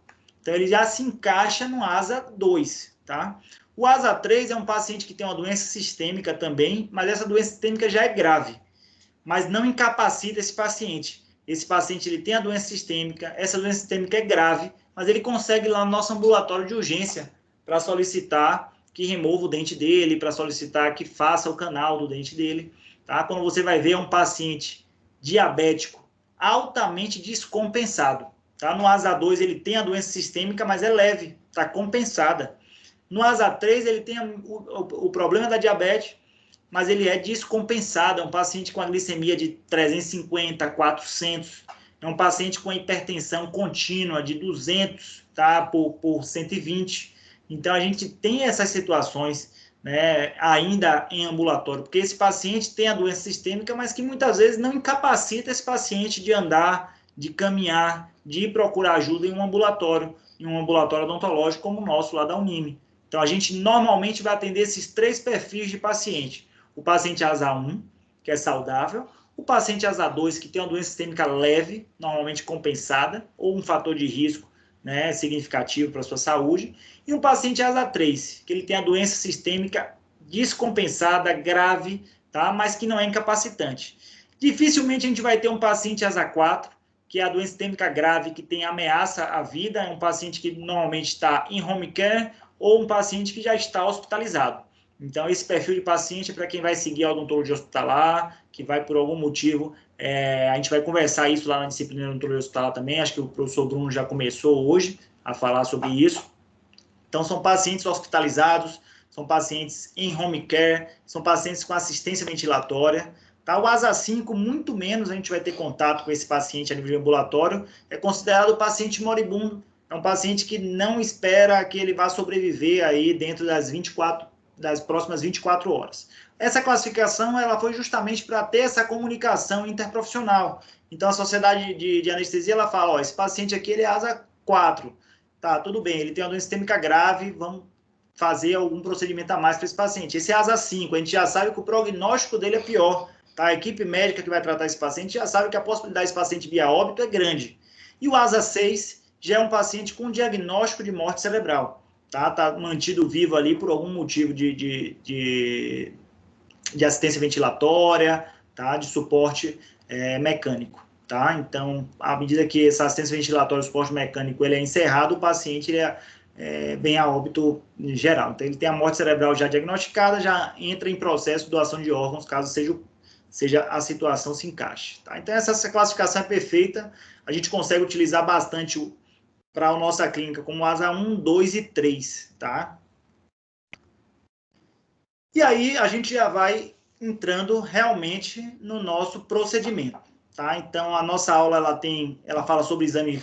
Então, ele já se encaixa no ASA 2, tá? O ASA 3 é um paciente que tem uma doença sistêmica também, mas essa doença sistêmica já é grave, mas não incapacita esse paciente. Esse paciente ele tem a doença sistêmica, essa doença sistêmica é grave, mas ele consegue ir lá no nosso ambulatório de urgência para solicitar que remova o dente dele, para solicitar que faça o canal do dente dele. Tá? Quando você vai ver, é um paciente diabético altamente descompensado. Tá? No ASA 2 ele tem a doença sistêmica, mas é leve, está compensada. No ASA 3 ele tem o problema da diabetes, mas ele é descompensado, é um paciente com a glicemia de 350, 400, é um paciente com a hipertensão contínua de 200, tá, por 120. Então, a gente tem essas situações, né, ainda em ambulatório, porque esse paciente tem a doença sistêmica, mas que muitas vezes não incapacita esse paciente de andar, de caminhar, de ir procurar ajuda em um ambulatório odontológico como o nosso lá da Unime. Então, a gente normalmente vai atender esses 3 perfis de paciente. O paciente ASA 1, que é saudável, o paciente ASA 2, que tem uma doença sistêmica leve, normalmente compensada, ou um fator de risco, né, significativo para a sua saúde, e um paciente ASA 3, que ele tem a doença sistêmica descompensada, grave, tá, mas que não é incapacitante. Dificilmente a gente vai ter um paciente ASA 4, que é a doença sistêmica grave, que tem ameaça à vida, é um paciente que normalmente está em home care, ou um paciente que já está hospitalizado. Então, esse perfil de paciente é para quem vai seguir a odontologia hospitalar, que vai por algum motivo, a gente vai conversar isso lá na disciplina de odontologia hospitalar também, acho que o professor Bruno já começou hoje a falar sobre isso. Então, são pacientes hospitalizados, são pacientes em home care, são pacientes com assistência ventilatória. Tá? O ASA 5, muito menos a gente vai ter contato com esse paciente a nível de ambulatório, é considerado paciente moribundo, é um paciente que não espera que ele vá sobreviver aí dentro das próximas 24 horas. Essa classificação ela foi justamente para ter essa comunicação interprofissional. Então, a sociedade de anestesia ela fala, ó, esse paciente aqui ele é ASA 4, tá, tudo bem, ele tem uma doença sistêmica grave, vamos fazer algum procedimento a mais para esse paciente. Esse é ASA 5, a gente já sabe que o prognóstico dele é pior, tá? A equipe médica que vai tratar esse paciente já sabe que a possibilidade desse paciente vir a óbito é grande. E o ASA 6 já é um paciente com diagnóstico de morte cerebral. Tá mantido vivo ali por algum motivo de assistência ventilatória, tá? De suporte mecânico. Tá? Então, à medida que essa assistência ventilatória, o suporte mecânico, ele é encerrado, o paciente vem a óbito geral. Então, ele tem a morte cerebral já diagnosticada, já entra em processo de doação de órgãos, caso seja a situação se encaixe. Tá? Então, essa classificação é perfeita, a gente consegue utilizar bastante para a nossa clínica, como ASA 1, 2 e 3, tá? E aí, a gente já vai entrando realmente no nosso procedimento, tá? Então, a nossa aula, ela fala sobre exame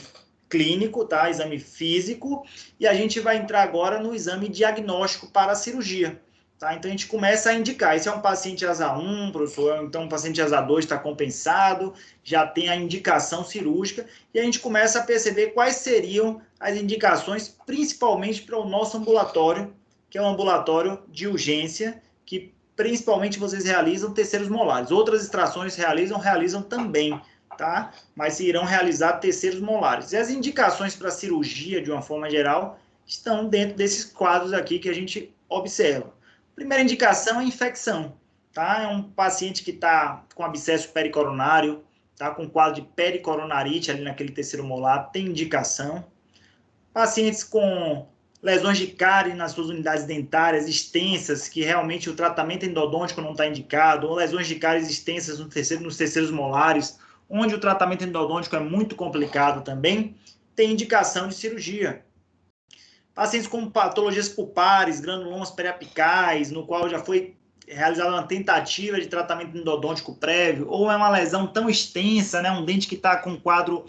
clínico, tá? Exame físico, e a gente vai entrar agora no exame diagnóstico para a cirurgia, tá? Então, a gente começa a indicar, esse é um paciente ASA 1, professor, então um paciente ASA 2 está compensado, já tem a indicação cirúrgica, e a gente começa a perceber quais seriam as indicações, principalmente para o nosso ambulatório, que é um ambulatório de urgência, que principalmente vocês realizam terceiros molares. Outras extrações realizam também, tá? Mas se irão realizar terceiros molares. E as indicações para cirurgia, de uma forma geral, estão dentro desses quadros aqui que a gente observa. Primeira indicação é infecção, tá? É um paciente que está com abscesso pericoronário, tá? Com quadro de pericoronarite ali naquele terceiro molar, tem indicação. Pacientes com lesões de cárie nas suas unidades dentárias extensas, que realmente o tratamento endodôntico não está indicado, ou lesões de cárie extensas nos terceiros molares, onde o tratamento endodôntico é muito complicado também, tem indicação de cirurgia, Pacientes com patologias pulpares, granulomas periapicais, no qual já foi realizada uma tentativa de tratamento endodôntico prévio, ou é uma lesão tão extensa, né, um dente que está com um quadro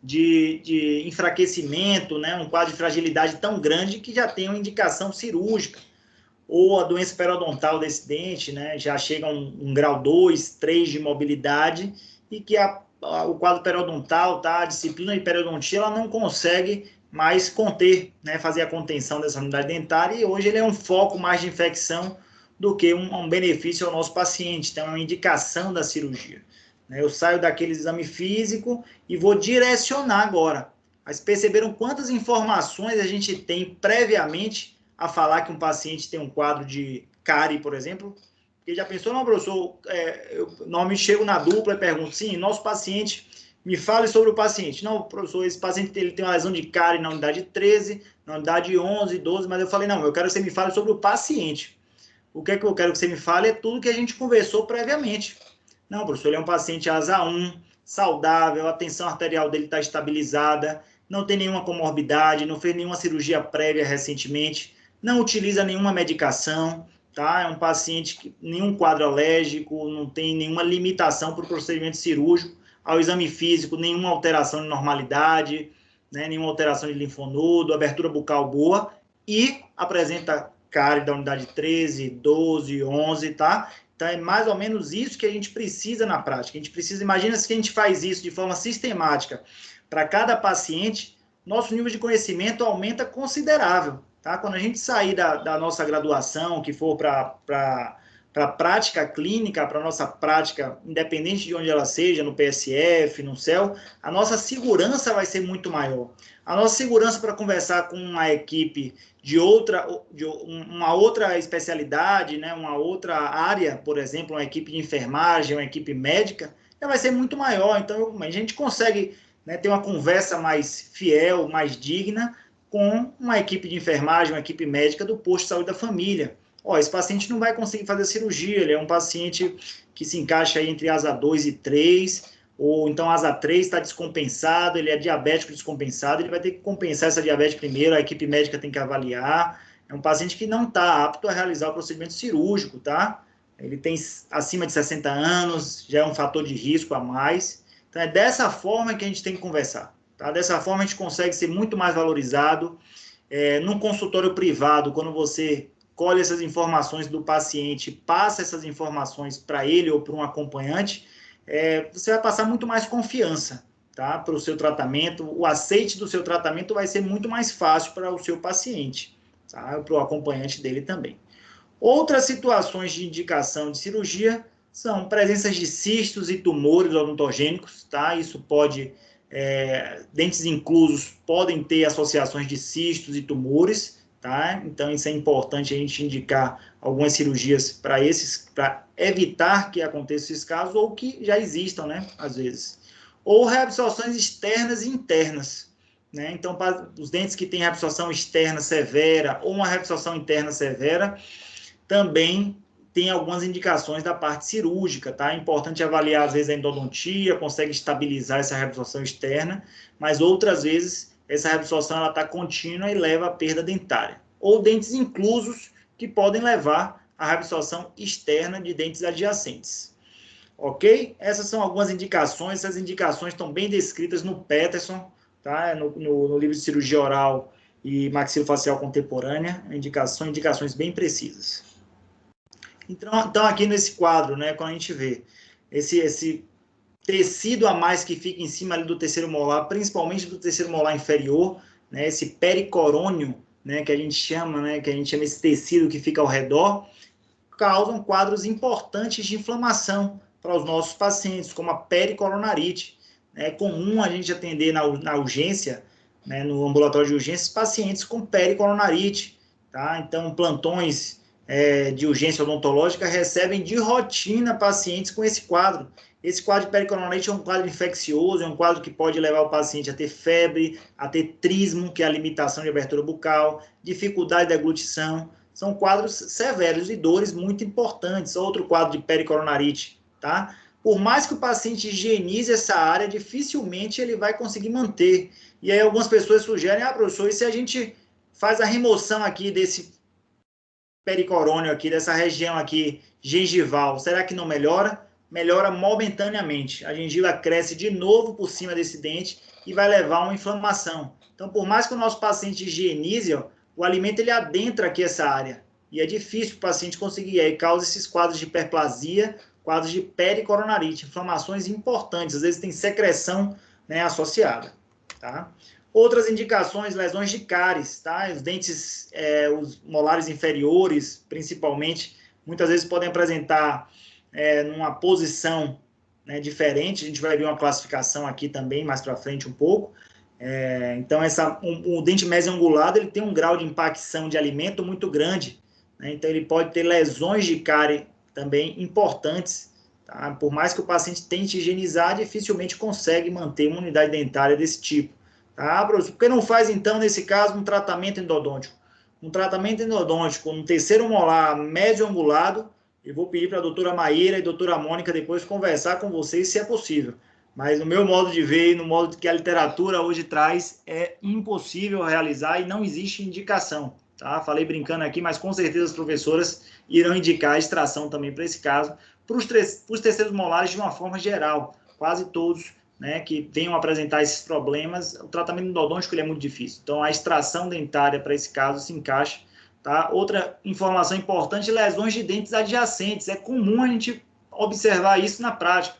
de enfraquecimento, né, um quadro de fragilidade tão grande que já tem uma indicação cirúrgica, ou a doença periodontal desse dente, né, já chega a um grau 2, 3 de mobilidade, e que o quadro periodontal, tá, a disciplina de periodontia, ela não consegue mais conter, né, fazer a contenção dessa unidade dentária, e hoje ele é um foco mais de infecção do que um benefício ao nosso paciente, então é uma indicação da cirurgia. Eu saio daquele exame físico e vou direcionar agora. Mas perceberam quantas informações a gente tem previamente a falar que um paciente tem um quadro de cárie, por exemplo? Porque já pensou, não, professor, eu normalmente chego na dupla e pergunto, sim, nosso paciente, me fale sobre o paciente. Não, professor, esse paciente ele tem uma lesão de cárie na unidade 13, na unidade 11, 12, mas eu falei, não, eu quero que você me fale sobre o paciente. O que é que eu quero que você me fale é tudo que a gente conversou previamente. Não, professor, ele é um paciente asa 1, saudável, a tensão arterial dele está estabilizada, não tem nenhuma comorbidade, não fez nenhuma cirurgia prévia recentemente, não utiliza nenhuma medicação, tá? É um paciente que nenhum quadro alérgico, não tem nenhuma limitação para o procedimento cirúrgico, ao exame físico, nenhuma alteração de normalidade, né? Nenhuma alteração de linfonodo, abertura bucal boa e apresenta cárie da unidade 13, 12, 11, tá? Então, é mais ou menos isso que a gente precisa na prática. A gente precisa, imagina se a gente faz isso de forma sistemática para cada paciente, nosso nível de conhecimento aumenta considerável. Tá? Quando a gente sair da nossa graduação, que for para a prática clínica, para a nossa prática, independente de onde ela seja, no PSF, no CEL, a nossa segurança vai ser muito maior. A nossa segurança para conversar com uma equipe de uma outra especialidade, né, uma outra área, por exemplo, uma equipe de enfermagem, uma equipe médica, vai ser muito maior. Então, a gente consegue, né, ter uma conversa mais fiel, mais digna com uma equipe de enfermagem, uma equipe médica do posto de saúde da família. Esse paciente não vai conseguir fazer cirurgia, ele é um paciente que se encaixa aí entre asa 2 e 3, ou então asa 3 está descompensado, ele é diabético descompensado, ele vai ter que compensar essa diabetes primeiro, a equipe médica tem que avaliar. É um paciente que não está apto a realizar o procedimento cirúrgico, tá? Ele tem acima de 60 anos, já é um fator de risco a mais. Então, é dessa forma que a gente tem que conversar. Tá? Dessa forma, a gente consegue ser muito mais valorizado. Num consultório privado, quando você colhe essas informações do paciente, passa essas informações para ele ou para um acompanhante, você vai passar muito mais confiança, tá? Para o seu tratamento. O aceite do seu tratamento vai ser muito mais fácil para o seu paciente, tá? Para o acompanhante dele também. Outras situações de indicação de cirurgia são presenças de cistos e tumores odontogênicos, tá? Isso pode, dentes inclusos podem ter associações de cistos e tumores, tá? Então, isso é importante a gente indicar algumas cirurgias para evitar que aconteçam esses casos ou que já existam, né? Às vezes. Ou reabsorções externas e internas, né? Então, para os dentes que têm reabsorção externa severa ou uma reabsorção interna severa, também tem algumas indicações da parte cirúrgica, tá? É importante avaliar, às vezes, a endodontia, consegue estabilizar essa reabsorção externa, mas outras vezes essa reabsorção está contínua e leva à perda dentária. Ou dentes inclusos, que podem levar à reabsorção externa de dentes adjacentes. Ok? Essas são algumas indicações, essas indicações estão bem descritas no Peterson, tá? No livro de cirurgia oral e maxilofacial contemporânea, indicações bem precisas. Então, aqui nesse quadro, né, quando a gente vê esse tecido a mais que fica em cima ali do terceiro molar, principalmente do terceiro molar inferior, né, esse pericorônio, né, que a gente chama esse tecido que fica ao redor, causam quadros importantes de inflamação para os nossos pacientes, como a pericoronarite. É comum a gente atender na urgência, né, no ambulatório de urgências, pacientes com pericoronarite, tá? Então, plantões de urgência odontológica recebem de rotina pacientes com esse quadro. Esse quadro de pericoronarite é um quadro infeccioso, é um quadro que pode levar o paciente a ter febre, a ter trismo, que é a limitação de abertura bucal, dificuldade de deglutição. São quadros severos e dores muito importantes. Outro quadro de pericoronarite, tá? Por mais que o paciente higienize essa área, dificilmente ele vai conseguir manter. E aí algumas pessoas sugerem, professor, e se a gente faz a remoção aqui desse pericorônio aqui, dessa região aqui gengival, será que não melhora? Melhora momentaneamente. A gengiva cresce de novo por cima desse dente e vai levar a uma inflamação. Então, por mais que o nosso paciente higienize, o alimento ele adentra aqui essa área. E é difícil o paciente conseguir. E aí causa esses quadros de hiperplasia, quadros de pericoronarite, inflamações importantes. Às vezes tem secreção, né, associada. Tá? Outras indicações, lesões de cáries, tá? Os dentes, os molares inferiores, principalmente, muitas vezes podem apresentar numa posição, né, diferente. A gente vai ver uma classificação aqui também, mais para frente um pouco. Então, o dente mesiangulado, ele tem um grau de impacção de alimento muito grande, né? Então, ele pode ter lesões de cárie também importantes, tá? Por mais que o paciente tente higienizar, dificilmente consegue manter uma unidade dentária desse tipo. Ah, professor, por que não faz, então, nesse caso, um tratamento endodôntico? Um tratamento endodôntico no terceiro molar mesioangulado, eu vou pedir para a doutora Maíra e a doutora Mônica depois conversar com vocês se é possível. Mas no meu modo de ver, no modo que a literatura hoje traz, é impossível realizar e não existe indicação. Tá? Falei brincando aqui, mas com certeza as professoras irão indicar a extração também para esse caso, para os terceiros molares de uma forma geral, quase todos, né, que venham apresentar esses problemas. O tratamento endodôntico ele é muito difícil. Então, a extração dentária para esse caso se encaixa. Tá? Outra informação importante, lesões de dentes adjacentes. É comum a gente observar isso na prática.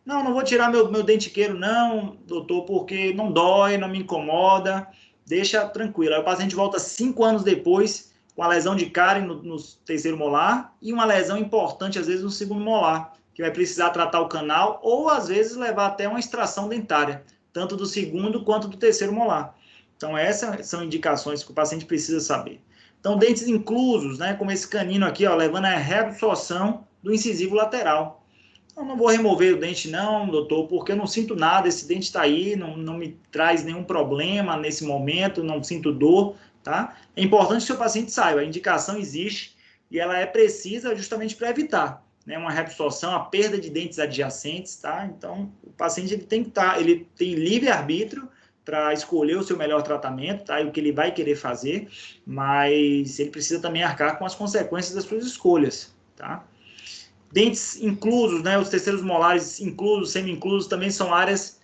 Não vou tirar meu dentiqueiro, não, doutor, porque não dói, não me incomoda, deixa tranquilo. Aí o paciente volta 5 anos depois com a lesão de cárie no terceiro molar e uma lesão importante, às vezes, no segundo molar, que vai precisar tratar o canal ou, às vezes, levar até uma extração dentária, tanto do segundo quanto do terceiro molar. Então, essas são indicações que o paciente precisa saber. Então, dentes inclusos, né, como esse canino aqui, levando a reabsorção do incisivo lateral. Eu não vou remover o dente não, doutor, porque eu não sinto nada, esse dente está aí, não me traz nenhum problema nesse momento, não sinto dor, tá? É importante que o seu paciente saiba, a indicação existe e ela é precisa justamente para evitar, né, uma reabsorção, a perda de dentes adjacentes, tá? Então, o paciente ele tem que ele tem livre-arbítrio para escolher o seu melhor tratamento, tá? E o que ele vai querer fazer, mas ele precisa também arcar com as consequências das suas escolhas, tá? Dentes inclusos, né, os terceiros molares inclusos, semi-inclusos, também são áreas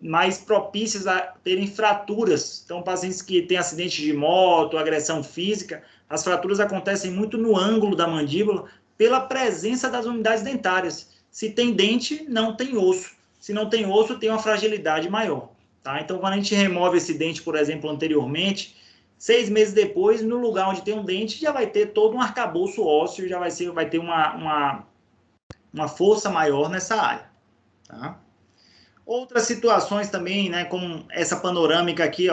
mais propícias a terem fraturas. Então, pacientes que têm acidente de moto, agressão física, as fraturas acontecem muito no ângulo da mandíbula pela presença das unidades dentárias. Se tem dente, não tem osso. Se não tem osso, tem uma fragilidade maior. Tá? Então, quando a gente remove esse dente, por exemplo, anteriormente, 6 meses depois, no lugar onde tem um dente, já vai ter todo um arcabouço ósseo, já vai ter uma força maior nessa área. Tá? Outras situações também, né, como essa panorâmica aqui,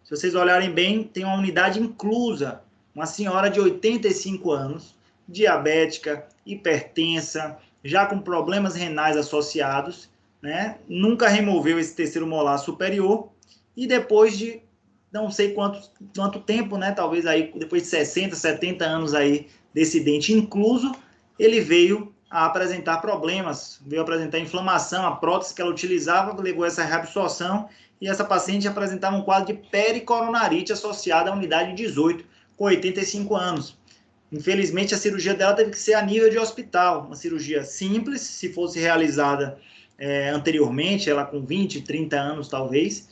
se vocês olharem bem, tem uma unidade inclusa, uma senhora de 85 anos, diabética, hipertensa, já com problemas renais associados, né, nunca removeu esse terceiro molar superior, e depois de não sei quanto tempo, né, talvez aí depois de 60, 70 anos aí desse dente incluso, ele veio a apresentar problemas, veio a apresentar inflamação, a prótese que ela utilizava levou a essa reabsorção e essa paciente apresentava um quadro de pericoronarite associada à unidade 18, com 85 anos. Infelizmente, a cirurgia dela teve que ser a nível de hospital, uma cirurgia simples, se fosse realizada anteriormente, ela com 20, 30 anos talvez,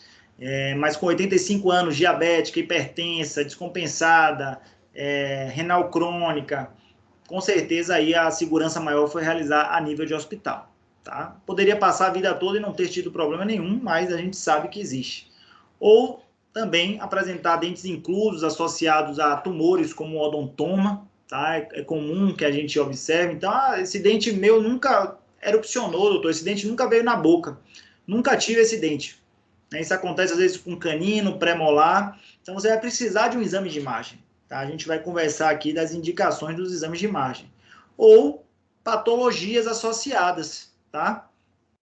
mas com 85 anos, diabética, hipertensa, descompensada, renal crônica, com certeza aí a segurança maior foi realizar a nível de hospital. Tá? Poderia passar a vida toda e não ter tido problema nenhum, mas a gente sabe que existe. Ou também apresentar dentes inclusos associados a tumores como o odontoma, tá? É comum que a gente observe. Então, esse dente meu nunca erupcionou, doutor, esse dente nunca veio na boca, nunca tive esse dente. Isso acontece às vezes com canino, pré-molar, então você vai precisar de um exame de imagem. Tá? A gente vai conversar aqui das indicações dos exames de imagem. Ou patologias associadas, tá?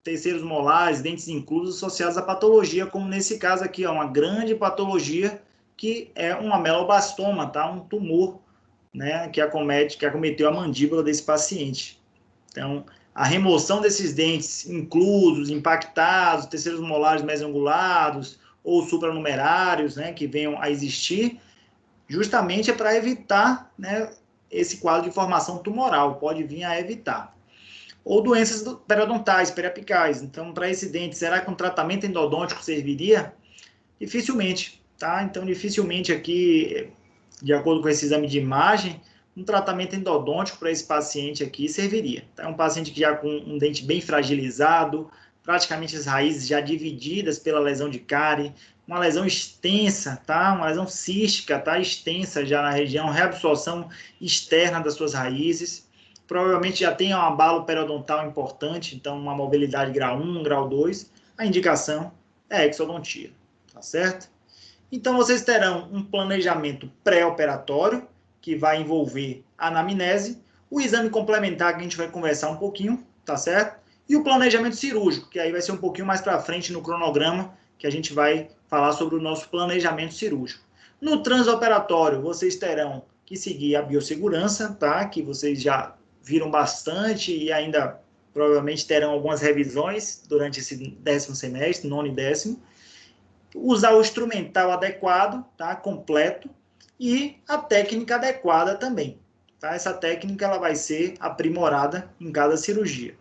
Terceiros molares, dentes inclusos associados a patologia, como nesse caso aqui, uma grande patologia que é um ameloblastoma, tá? Um tumor, né, que acometeu a mandíbula desse paciente. Então, a remoção desses dentes inclusos, impactados, terceiros molares mesangulados ou supranumerários, né, que venham a existir, justamente é para evitar, né, esse quadro de formação tumoral, pode vir a evitar. Ou doenças periodontais, periapicais. Então, para esse dente, será que um tratamento endodôntico serviria? Dificilmente, tá? Então, dificilmente aqui, de acordo com esse exame de imagem, um tratamento endodôntico para esse paciente aqui serviria. Tá? É um paciente que já com um dente bem fragilizado, praticamente as raízes já divididas pela lesão de cárie, uma lesão extensa, tá? Uma lesão cística, tá? Extensa já na região, reabsorção externa das suas raízes. Provavelmente já tem um abalo periodontal importante, então uma mobilidade grau 1, grau 2. A indicação é a exodontia, tá certo? Então vocês terão um planejamento pré-operatório, que vai envolver a anamnese, o exame complementar que a gente vai conversar um pouquinho, tá certo? E o planejamento cirúrgico, que aí vai ser um pouquinho mais para frente no cronograma, que a gente vai falar sobre o nosso planejamento cirúrgico. No transoperatório, vocês terão que seguir a biossegurança, tá? Que vocês já viram bastante e ainda provavelmente terão algumas revisões durante esse 10º semestre, 9º e 10º. Usar o instrumental adequado, tá? Completo, e a técnica adequada também. Tá? Essa técnica ela vai ser aprimorada em cada cirurgia.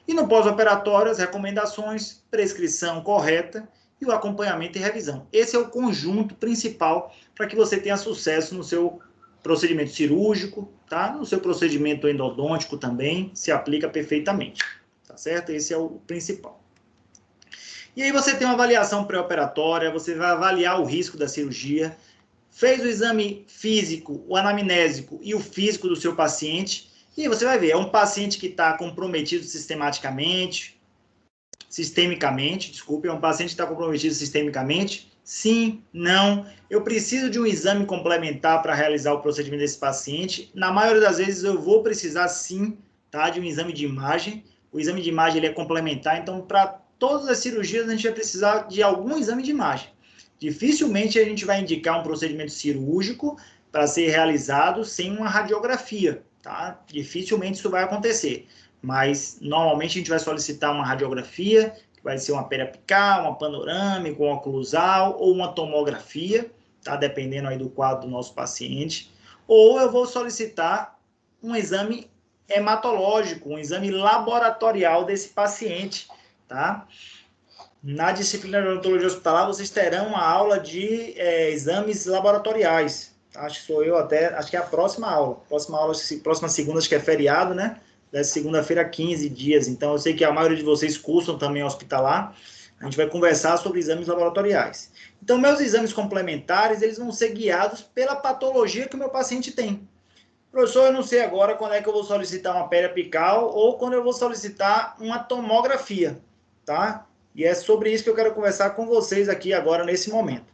E no pós-operatório, as recomendações, prescrição correta e o acompanhamento e revisão. Esse é o conjunto principal para que você tenha sucesso no seu procedimento cirúrgico, tá? No seu procedimento endodôntico também, se aplica perfeitamente. Tá certo? Esse é o principal. E aí você tem uma avaliação pré-operatória, você vai avaliar o risco da cirurgia, fez o exame físico, o anamnésico e o físico do seu paciente, e você vai ver, é um paciente que está comprometido sistemicamente, é um paciente que está comprometido sistemicamente, sim, não, eu preciso de um exame complementar para realizar o procedimento desse paciente, na maioria das vezes eu vou precisar sim, tá, de um exame de imagem, o exame de imagem ele é complementar, então para todas as cirurgias a gente vai precisar de algum exame de imagem. Dificilmente a gente vai indicar um procedimento cirúrgico para ser realizado sem uma radiografia, tá? Dificilmente isso vai acontecer, mas normalmente a gente vai solicitar uma radiografia, que vai ser uma periapical, uma panorâmica, uma oclusal ou uma tomografia, tá? Dependendo aí do quadro do nosso paciente, ou eu vou solicitar um exame hematológico, um exame laboratorial desse paciente, tá? Na disciplina de odontologia hospitalar, vocês terão uma aula de exames laboratoriais. Acho que sou eu até, acho que é a próxima aula. Próxima segunda, acho que é feriado, né? Dessa segunda-feira, 15 dias. Então, eu sei que a maioria de vocês cursam também hospitalar. A gente vai conversar sobre exames laboratoriais. Então, meus exames complementares, eles vão ser guiados pela patologia que o meu paciente tem. Professor, eu não sei agora quando é que eu vou solicitar uma periapical ou quando eu vou solicitar uma tomografia, tá? E é sobre isso que eu quero conversar com vocês aqui agora, nesse momento.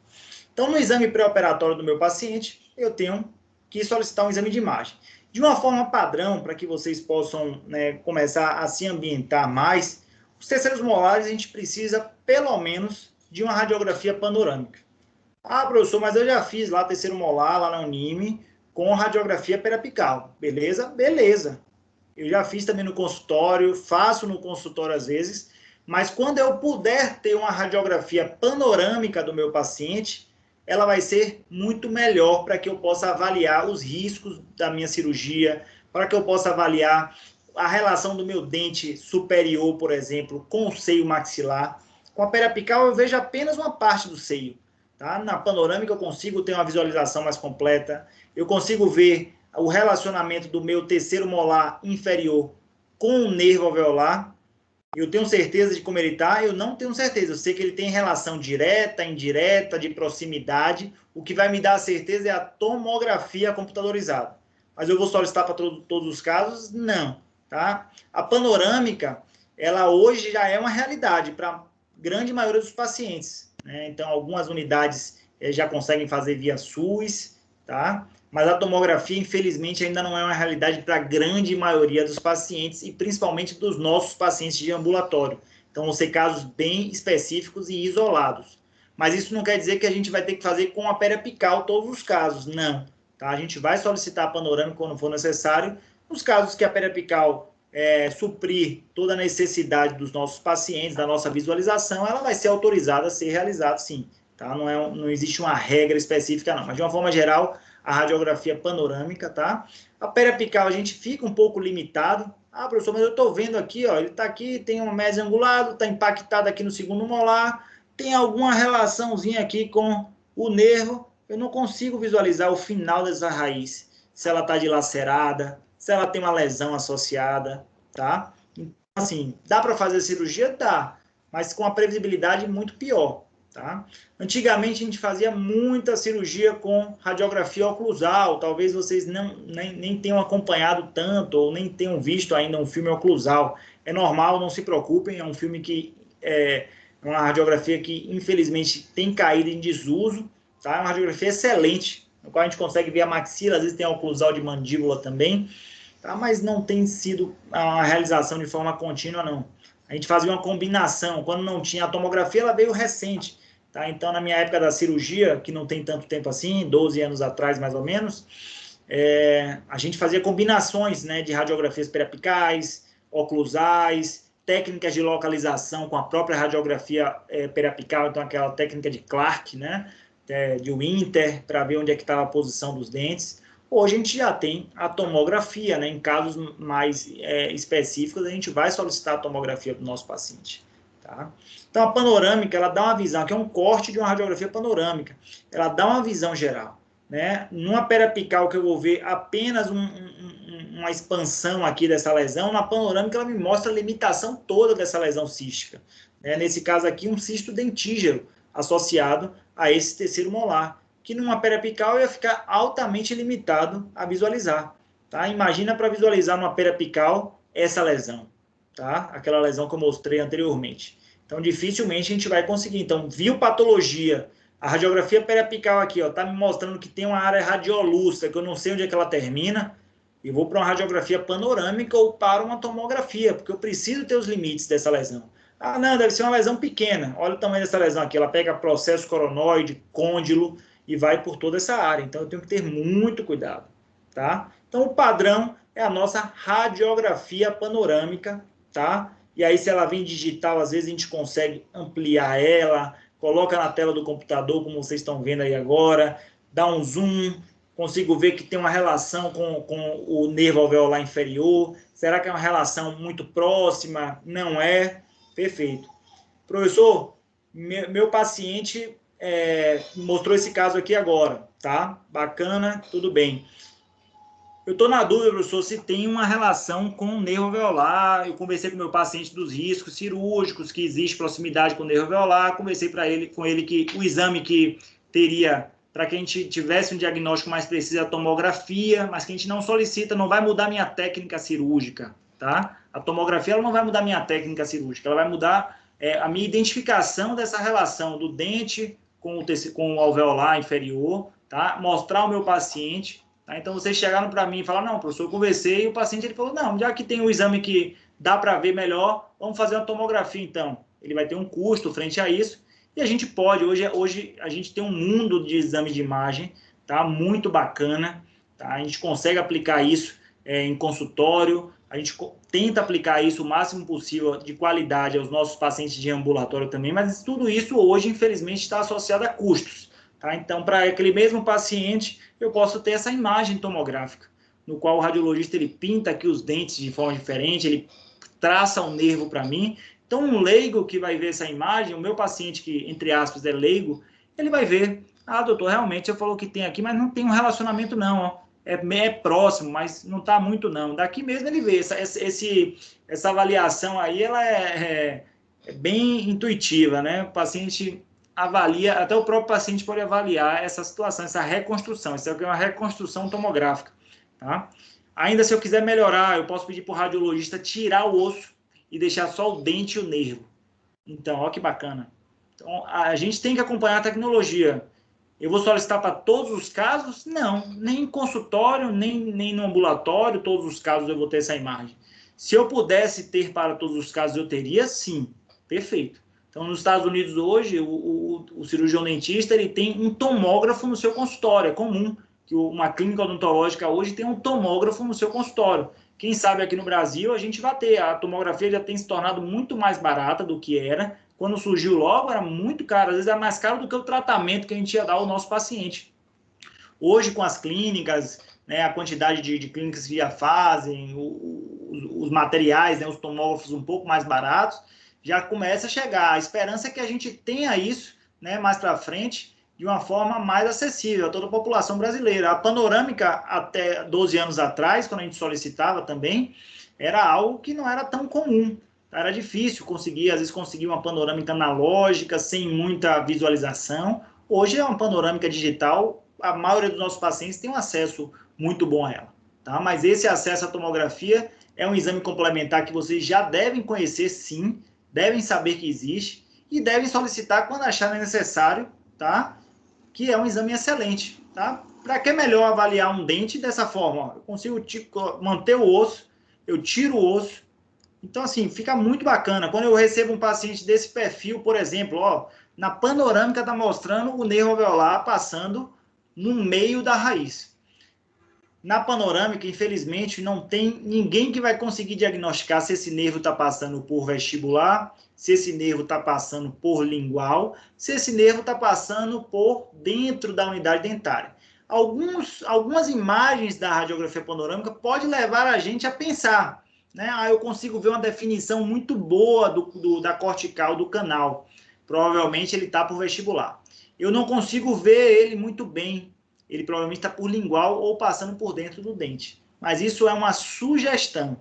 Então, no exame pré-operatório do meu paciente, eu tenho que solicitar um exame de imagem. De uma forma padrão, para que vocês possam, né, começar a se ambientar mais, os terceiros molares a gente precisa, pelo menos, de uma radiografia panorâmica. Ah, professor, mas eu já fiz lá terceiro molar, lá na Unime, com radiografia periapical. Beleza? Beleza. Eu já fiz também no consultório, faço no consultório às vezes, mas quando eu puder ter uma radiografia panorâmica do meu paciente, ela vai ser muito melhor para que eu possa avaliar os riscos da minha cirurgia, para que eu possa avaliar a relação do meu dente superior, por exemplo, com o seio maxilar. Com a periapical eu vejo apenas uma parte do seio. Tá? Na panorâmica eu consigo ter uma visualização mais completa, eu consigo ver o relacionamento do meu terceiro molar inferior com o nervo alveolar. Eu tenho certeza de como ele está? Eu não tenho certeza. Eu sei que ele tem relação direta, indireta, de proximidade. O que vai me dar a certeza é a tomografia computadorizada. Mas eu vou solicitar para todos os casos? Não. Tá? A panorâmica, ela hoje já é uma realidade para a grande maioria dos pacientes. Né? Então, algumas unidades já conseguem fazer via SUS, tá? Mas a tomografia, infelizmente, ainda não é uma realidade para a grande maioria dos pacientes e principalmente dos nossos pacientes de ambulatório. Então, vão ser casos bem específicos e isolados. Mas isso não quer dizer que a gente vai ter que fazer com a periapical todos os casos, não. Tá? A gente vai solicitar a panorâmica quando for necessário. Nos casos que a periapical suprir toda a necessidade dos nossos pacientes, da nossa visualização, ela vai ser autorizada a ser realizada, sim. Tá? Não existe uma regra específica, não. Mas, de uma forma geral, a radiografia panorâmica, tá? A periapical, a gente fica um pouco limitado. Ah, professor, mas eu estou vendo aqui, ó, ele está aqui, tem um médio angulado, está impactado aqui no segundo molar, tem alguma relaçãozinha aqui com o nervo, eu não consigo visualizar o final dessa raiz, se ela está dilacerada, se ela tem uma lesão associada, tá? Então, assim, dá para fazer cirurgia? Dá, mas com a previsibilidade muito pior, tá? Antigamente a gente fazia muita cirurgia com radiografia oclusal, talvez vocês nem tenham acompanhado tanto, ou nem tenham visto ainda um filme oclusal. É normal, não se preocupem, é um filme que é uma radiografia que infelizmente tem caído em desuso, tá? É uma radiografia excelente, no qual a gente consegue ver a maxila, às vezes tem a oclusal de mandíbula também, tá? Mas não tem sido uma realização de forma contínua, não. A gente fazia uma combinação, quando não tinha a tomografia, ela veio recente, tá? Então, na minha época da cirurgia, que não tem tanto tempo assim, 12 anos atrás mais ou menos, a gente fazia combinações, né, de radiografias periapicais, oclusais, técnicas de localização com a própria radiografia periapical, então aquela técnica de Clark, né, de Winter, para ver onde é que estava a posição dos dentes. Hoje a gente já tem a tomografia, né, em casos mais específicos, a gente vai solicitar a tomografia do nosso paciente. Tá? Então a panorâmica, ela dá uma visão, que é um corte de uma radiografia panorâmica, ela dá uma visão geral. Né? Numa periapical que eu vou ver apenas uma expansão aqui dessa lesão, na panorâmica ela me mostra a limitação toda dessa lesão cística. Né? Nesse caso aqui, um cisto dentígero associado a esse terceiro molar, que numa periapical ia ficar altamente limitado a visualizar. Tá? Imagina para visualizar numa periapical essa lesão, tá? Aquela lesão que eu mostrei anteriormente. Então, dificilmente a gente vai conseguir. Então, viu patologia, a radiografia periapical aqui, ó, tá me mostrando que tem uma área radiolúcida, que eu não sei onde é que ela termina, e vou para uma radiografia panorâmica ou para uma tomografia, porque eu preciso ter os limites dessa lesão. Ah, não, deve ser uma lesão pequena. Olha o tamanho dessa lesão aqui, ela pega processo coronoide, côndilo e vai por toda essa área. Então, eu tenho que ter muito cuidado, tá? Então, o padrão é a nossa radiografia panorâmica, tá? E aí, se ela vem digital, às vezes a gente consegue ampliar ela, coloca na tela do computador, como vocês estão vendo aí agora, dá um zoom, consigo ver que tem uma relação com o nervo alveolar inferior. Será que é uma relação muito próxima? Não é? Perfeito. Professor, meu paciente mostrou esse caso aqui agora, tá? Bacana, tudo bem. Eu estou na dúvida, professor, se tem uma relação com o nervo alveolar. Eu conversei com o meu paciente dos riscos cirúrgicos, que existe proximidade com o nervo alveolar. Conversei com ele que o exame que teria, para que a gente tivesse um diagnóstico mais preciso, é a tomografia, mas que a gente não solicita, não vai mudar minha técnica cirúrgica, tá? A tomografia ela não vai mudar minha técnica cirúrgica, ela vai mudar a minha identificação dessa relação do dente com o alveolar inferior, tá? Mostrar ao meu paciente. Tá? Então, vocês chegaram para mim e falaram, não, professor, eu conversei, e o paciente ele falou, não, já que tem um exame que dá para ver melhor, vamos fazer uma tomografia, então. Ele vai ter um custo frente a isso, e a gente pode, hoje a gente tem um mundo de exames de imagem, tá? Muito bacana, tá? A gente consegue aplicar isso em consultório, a gente tenta aplicar isso o máximo possível de qualidade aos nossos pacientes de ambulatório também, mas tudo isso hoje, infelizmente, está associado a custos. Tá? Então, para aquele mesmo paciente, eu posso ter essa imagem tomográfica, no qual o radiologista ele pinta aqui os dentes de forma diferente, ele traça um nervo para mim. Então, um leigo que vai ver essa imagem, o meu paciente que, entre aspas, é leigo, ele vai ver, ah, doutor, realmente você falou que tem aqui, mas não tem um relacionamento não, ó. É próximo, mas não está muito não. Daqui mesmo ele vê, essa avaliação aí, ela é bem intuitiva, né? O paciente avalia, até o próprio paciente pode avaliar essa situação, essa reconstrução. Isso aqui é uma reconstrução tomográfica. Tá? Ainda se eu quiser melhorar, eu posso pedir para o radiologista tirar o osso e deixar só o dente e o nervo. Então, olha que bacana. Então, a gente tem que acompanhar a tecnologia. Eu vou solicitar para todos os casos? Não, nem em consultório, nem no ambulatório, todos os casos eu vou ter essa imagem. Se eu pudesse ter para todos os casos, eu teria, sim. Perfeito. Então, nos Estados Unidos hoje, o cirurgião dentista ele tem um tomógrafo no seu consultório. É comum que uma clínica odontológica hoje tenha um tomógrafo no seu consultório. quem sabe aqui no Brasil a gente vai ter. A tomografia já tem se tornado muito mais barata do que era. Quando surgiu logo, era muito caro. Às vezes era mais caro do que o tratamento que a gente ia dar ao nosso paciente. Hoje, com as clínicas, né, a quantidade de clínicas que já fazem, os materiais, né, os tomógrafos um pouco mais baratos, já começa a chegar. A esperança é que a gente tenha isso, né, mais para frente, de uma forma mais acessível a toda a população brasileira. A panorâmica, até 12 anos atrás, quando a gente solicitava também, era algo que não era tão comum. Era difícil conseguir, às vezes, conseguir uma panorâmica analógica, sem muita visualização. Hoje é uma panorâmica digital, a maioria dos nossos pacientes tem um acesso muito bom a ela. Tá? Mas esse acesso à tomografia é um exame complementar que vocês já devem conhecer, sim, devem saber que existe e devem solicitar quando acharem necessário, tá? Que é um exame excelente. Tá? Para que é melhor avaliar um dente dessa forma? Eu consigo manter o osso, eu tiro o osso. Então, assim, fica muito bacana. Quando eu recebo um paciente desse perfil, por exemplo, ó, na panorâmica está mostrando o nervo alveolar passando no meio da raiz. Na panorâmica, infelizmente, não tem ninguém que vai conseguir diagnosticar se esse nervo está passando por vestibular, se esse nervo está passando por lingual, se esse nervo está passando por dentro da unidade dentária. Algumas imagens da radiografia panorâmica podem levar a gente a pensar, né? Eu consigo ver uma definição muito boa da cortical do canal. Provavelmente ele está por vestibular. Eu não consigo ver ele muito bem. Ele provavelmente está por lingual ou passando por dentro do dente. Mas isso é uma sugestão.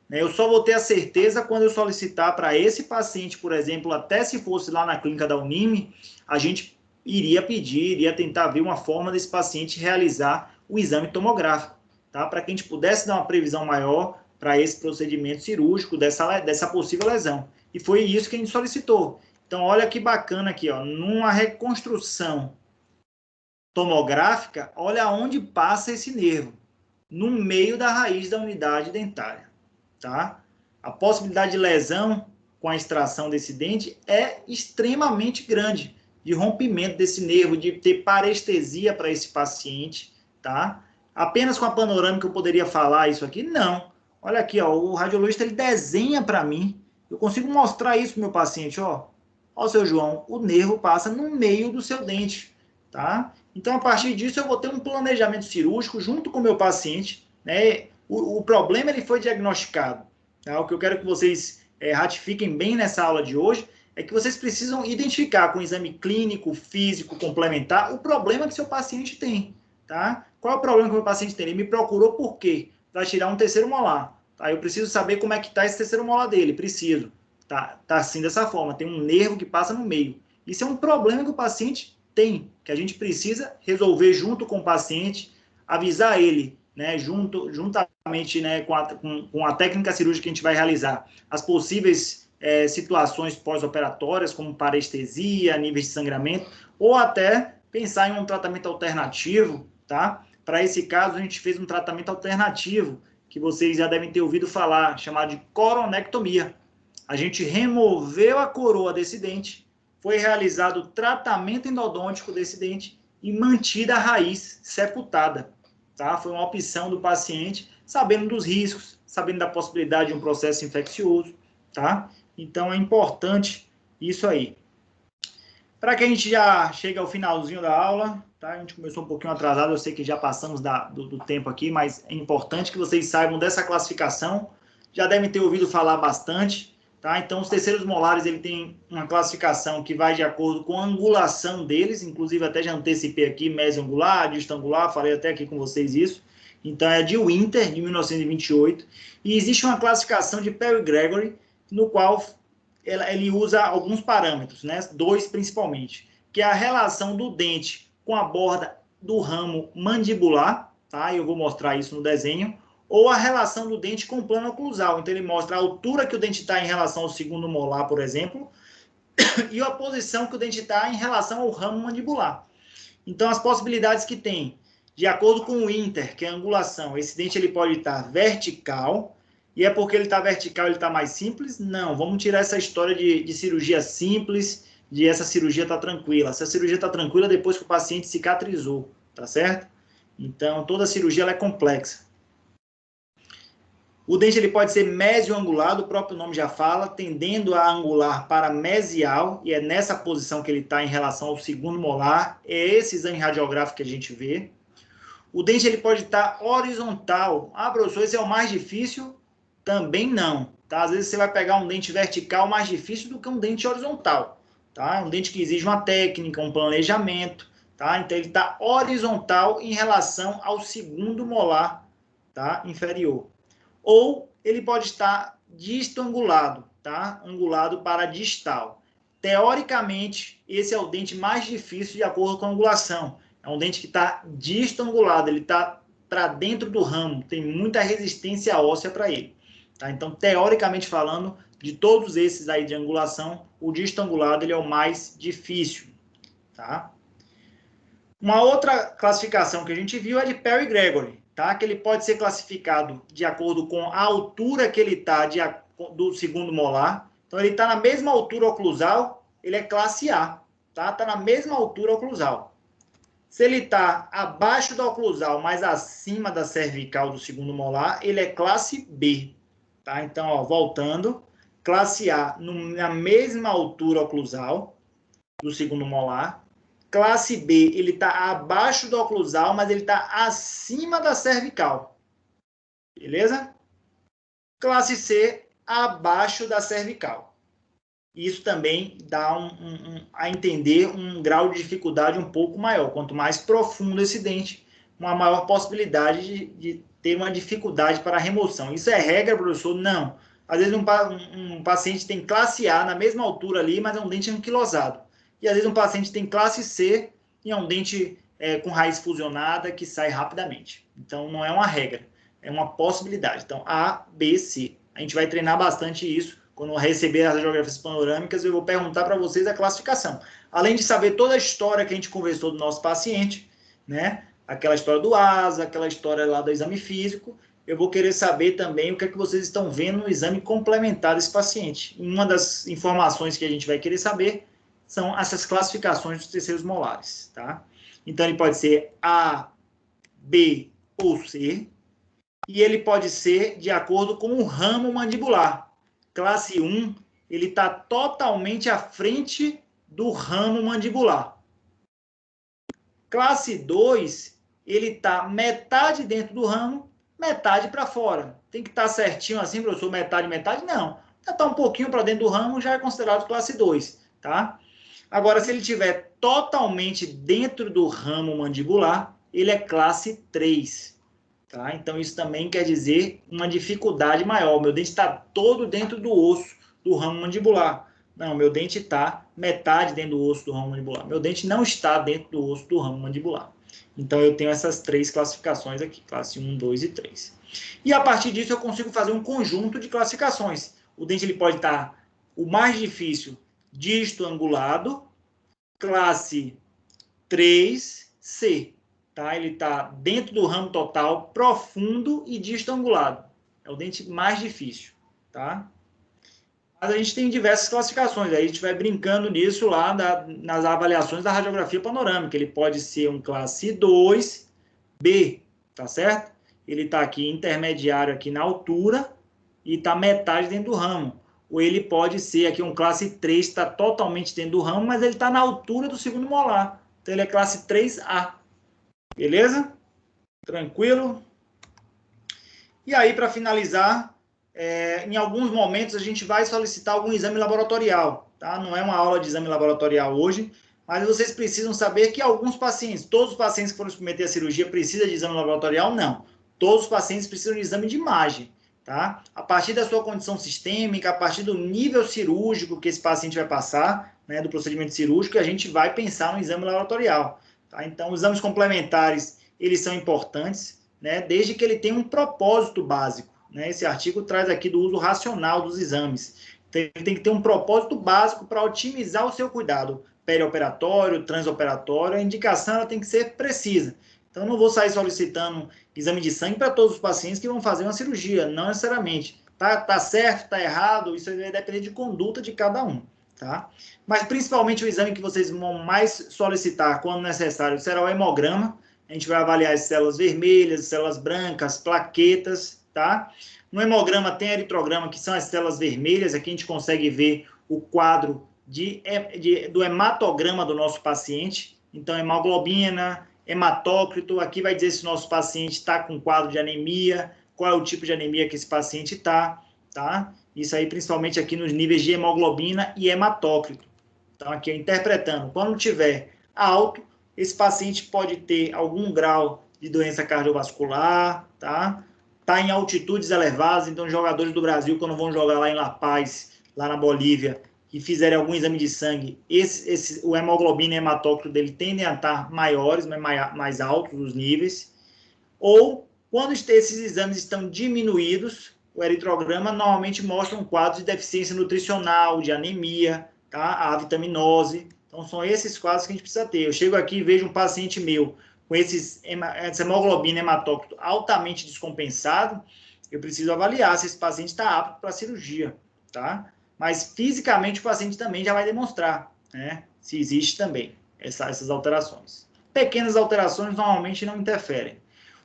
Né? Eu só vou ter a certeza quando eu solicitar para esse paciente, por exemplo, até se fosse lá na clínica da Unime, a gente iria tentar ver uma forma desse paciente realizar o exame tomográfico, tá? Para que a gente pudesse dar uma previsão maior para esse procedimento cirúrgico dessa possível lesão. E foi isso que a gente solicitou. Então, olha que bacana aqui, ó, numa reconstrução tomográfica, olha onde passa esse nervo, no meio da raiz da unidade dentária, tá? A possibilidade de lesão com a extração desse dente é extremamente grande, de rompimento desse nervo, de ter parestesia para esse paciente, tá? Apenas com a panorâmica eu poderia falar isso aqui? Não. Olha aqui, ó, o radiologista ele desenha para mim, eu consigo mostrar isso para o meu paciente, ó. Ó, seu João, o nervo passa no meio do seu dente, tá? Então, a partir disso, eu vou ter um planejamento cirúrgico junto com o meu paciente, né? O problema ele foi diagnosticado. Tá? O que eu quero que vocês ratifiquem bem nessa aula de hoje é que vocês precisam identificar com o exame clínico, físico, complementar, o problema que seu paciente tem. Tá? Qual é o problema que o meu paciente tem? Ele me procurou por quê? Para tirar um terceiro molar. Tá? Eu preciso saber como é que está esse terceiro molar dele. Preciso. Tá assim dessa forma. Tem um nervo que passa no meio. Isso é um problema que o paciente tem, que a gente precisa resolver junto com o paciente, avisar ele, né, juntamente, né, com a técnica cirúrgica que a gente vai realizar, as possíveis situações pós-operatórias, como parestesia, níveis de sangramento, ou até pensar em um tratamento alternativo, tá? Para esse caso, a gente fez um tratamento alternativo, que vocês já devem ter ouvido falar, chamado de coronectomia. A gente removeu a coroa desse dente, foi realizado o tratamento endodôntico desse dente e mantida a raiz sepultada. Tá? Foi uma opção do paciente, sabendo dos riscos, sabendo da possibilidade de um processo infeccioso. Tá? Então, é importante isso aí. Para que a gente já chegue ao finalzinho da aula, tá? A gente começou um pouquinho atrasado, eu sei que já passamos do tempo aqui, mas é importante que vocês saibam dessa classificação. Já devem ter ouvido falar bastante. Tá? Então, os terceiros molares ele tem uma classificação que vai de acordo com a angulação deles, inclusive até já antecipei aqui, mesioangular, distangular, falei até aqui com vocês isso. Então, é de Winter, de 1928, e existe uma classificação de Perry Gregory, no qual ele usa alguns parâmetros, né? 2 principalmente, que é a relação do dente com a borda do ramo mandibular, tá? Eu vou mostrar isso no desenho, ou a relação do dente com o plano oclusal. Então, ele mostra a altura que o dente está em relação ao segundo molar, por exemplo, e a posição que o dente está em relação ao ramo mandibular. Então, as possibilidades que tem, de acordo com o Inter, que é a angulação, esse dente ele pode estar vertical, e é porque ele está vertical, ele está mais simples? Não, vamos tirar essa história de cirurgia simples, de essa cirurgia está tranquila. Essa cirurgia está tranquila depois que o paciente cicatrizou, tá certo? Então, toda cirurgia ela é complexa. O dente ele pode ser mesioangulado, o próprio nome já fala, tendendo a angular para mesial, e é nessa posição que ele está em relação ao segundo molar. É esse exame radiográfico que a gente vê. O dente ele pode estar horizontal. Ah, professor, esse é o mais difícil? Também não. Tá? Às vezes você vai pegar um dente vertical mais difícil do que um dente horizontal. Tá? Um dente que exige uma técnica, um planejamento. Tá? Então ele está horizontal em relação ao segundo molar, tá? Inferior. Ou ele pode estar distangulado, tá? Angulado para distal. Teoricamente, esse é o dente mais difícil de acordo com a angulação. É um dente que está distangulado, ele está para dentro do ramo, tem muita resistência óssea para ele. Tá? Então, teoricamente falando, de todos esses aí de angulação, o distangulado ele é o mais difícil. Tá? Uma outra classificação que a gente viu é de Perry-Gregory, tá? Que ele pode ser classificado de acordo com a altura que ele está do segundo molar. Então, ele está na mesma altura oclusal, ele é classe A, tá? Está na mesma altura oclusal. Se ele está abaixo da oclusal, mas acima da cervical do segundo molar, ele é classe B, tá? Então, ó, voltando, classe A na mesma altura oclusal do segundo molar. Classe B, ele está abaixo do oclusal, mas ele está acima da cervical. Beleza? Classe C, abaixo da cervical. Isso também dá a entender um grau de dificuldade um pouco maior. Quanto mais profundo esse dente, uma maior possibilidade de ter uma dificuldade para a remoção. Isso é regra, professor? Não. Às vezes um paciente tem classe A na mesma altura ali, mas é um dente anquilosado. E às vezes um paciente tem classe C e é um dente com raiz fusionada que sai rapidamente. Então, não é uma regra, é uma possibilidade. Então, A, B, C. A gente vai treinar bastante isso. Quando eu receber as radiografias panorâmicas, eu vou perguntar para vocês a classificação. Além de saber toda a história que a gente conversou do nosso paciente, né? Aquela história do ASA, aquela história lá do exame físico, eu vou querer saber também o que é que vocês estão vendo no exame complementar desse paciente. Uma das informações que a gente vai querer saber são essas classificações dos terceiros molares, tá? Então, ele pode ser A, B ou C, e ele pode ser de acordo com o ramo mandibular. Classe 1, ele está totalmente à frente do ramo mandibular. Classe 2, ele está metade dentro do ramo, metade para fora. Tem que estar certinho assim, professor, metade, metade? Não. Está um pouquinho para dentro do ramo, já é considerado classe 2, tá? Agora, se ele estiver totalmente dentro do ramo mandibular, ele é classe 3. Tá? Então, isso também quer dizer uma dificuldade maior. O meu dente está todo dentro do osso do ramo mandibular. Não, meu dente está metade dentro do osso do ramo mandibular. Meu dente não está dentro do osso do ramo mandibular. Então, eu tenho essas três classificações aqui, classe 1, 2 e 3. E, a partir disso, eu consigo fazer um conjunto de classificações. O dente ele pode estar, o mais difícil, disto-angulado, classe 3C. Tá? Ele está dentro do ramo total, profundo e disto-angulado. É o dente mais difícil. Tá? Mas a gente tem diversas classificações. Aí a gente vai brincando nisso lá nas avaliações da radiografia panorâmica. Ele pode ser um classe 2B, tá certo? Ele está aqui intermediário aqui na altura e está metade dentro do ramo. Ou ele pode ser aqui um classe 3, está totalmente dentro do ramo, mas ele está na altura do segundo molar. Então, ele é classe 3A. Beleza? Tranquilo? E aí, para finalizar, em alguns momentos a gente vai solicitar algum exame laboratorial. Tá? Não é uma aula de exame laboratorial hoje, mas vocês precisam saber que alguns pacientes, todos os pacientes que foram submeter a cirurgia precisam de exame laboratorial? Não. Todos os pacientes precisam de exame de imagem. Tá? A partir da sua condição sistêmica, a partir do nível cirúrgico que esse paciente vai passar, né, do procedimento cirúrgico, a gente vai pensar no exame laboratorial. Tá? Então, os exames complementares, eles são importantes, né, desde que ele tenha um propósito básico. Né? Esse artigo traz aqui do uso racional dos exames. Então, ele tem que ter um propósito básico para otimizar o seu cuidado perioperatório, transoperatório. A indicação ela tem que ser precisa. Então, não vou sair solicitando exame de sangue para todos os pacientes que vão fazer uma cirurgia, não necessariamente. Tá certo, tá errado, isso vai depender de conduta de cada um, tá? Mas, principalmente, o exame que vocês vão mais solicitar, quando necessário, será o hemograma. A gente vai avaliar as células vermelhas, células brancas, plaquetas, tá? No hemograma tem eritrograma, que são as células vermelhas. Aqui a gente consegue ver o quadro do hematograma do nosso paciente. Então, hemoglobina, hematócrito. Aqui vai dizer se o nosso paciente está com quadro de anemia, qual é o tipo de anemia que esse paciente está, tá? Isso aí, principalmente aqui nos níveis de hemoglobina e hematócrito. Então, aqui interpretando, quando tiver alto, esse paciente pode ter algum grau de doença cardiovascular, tá? Tá em altitudes elevadas, então jogadores do Brasil, quando vão jogar lá em La Paz, lá na Bolívia, e fizerem algum exame de sangue, o hemoglobina e hematócrito dele tendem a estar maiores, mais altos os níveis. Ou, quando esses exames estão diminuídos, o eritrograma normalmente mostra um quadro de deficiência nutricional, de anemia, tá? A avitaminose. Então, são esses quadros que a gente precisa ter. Eu chego aqui e vejo um paciente meu com essa hemoglobina hematócrito altamente descompensado, eu preciso avaliar se esse paciente está apto para cirurgia, tá? Mas, fisicamente, o paciente também já vai demonstrar, né? Se existe também essas alterações. Pequenas alterações normalmente não interferem.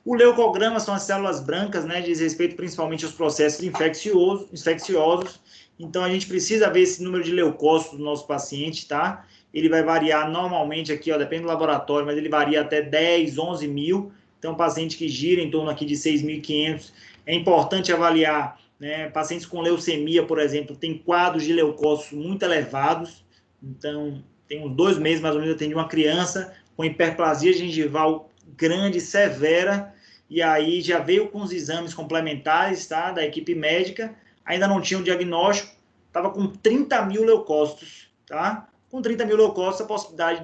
O leucograma são as células brancas, né? Diz respeito principalmente aos processos infecciosos. Então, a gente precisa ver esse número de leucócitos do nosso paciente, tá? Ele vai variar normalmente aqui, ó, depende do laboratório, mas ele varia até 10, 11 mil. Então, paciente que gira em torno aqui de 6.500. É importante avaliar, né? Pacientes com leucemia, por exemplo, tem quadros de leucócitos muito elevados. Então, tem uns 2 meses, mais ou menos, eu atendi uma criança com hiperplasia gengival grande, severa, e aí já veio com os exames complementares, tá? Da equipe médica, ainda não tinha o diagnóstico, estava com 30 mil leucócitos, tá? Com 30 mil leucócitos, a possibilidade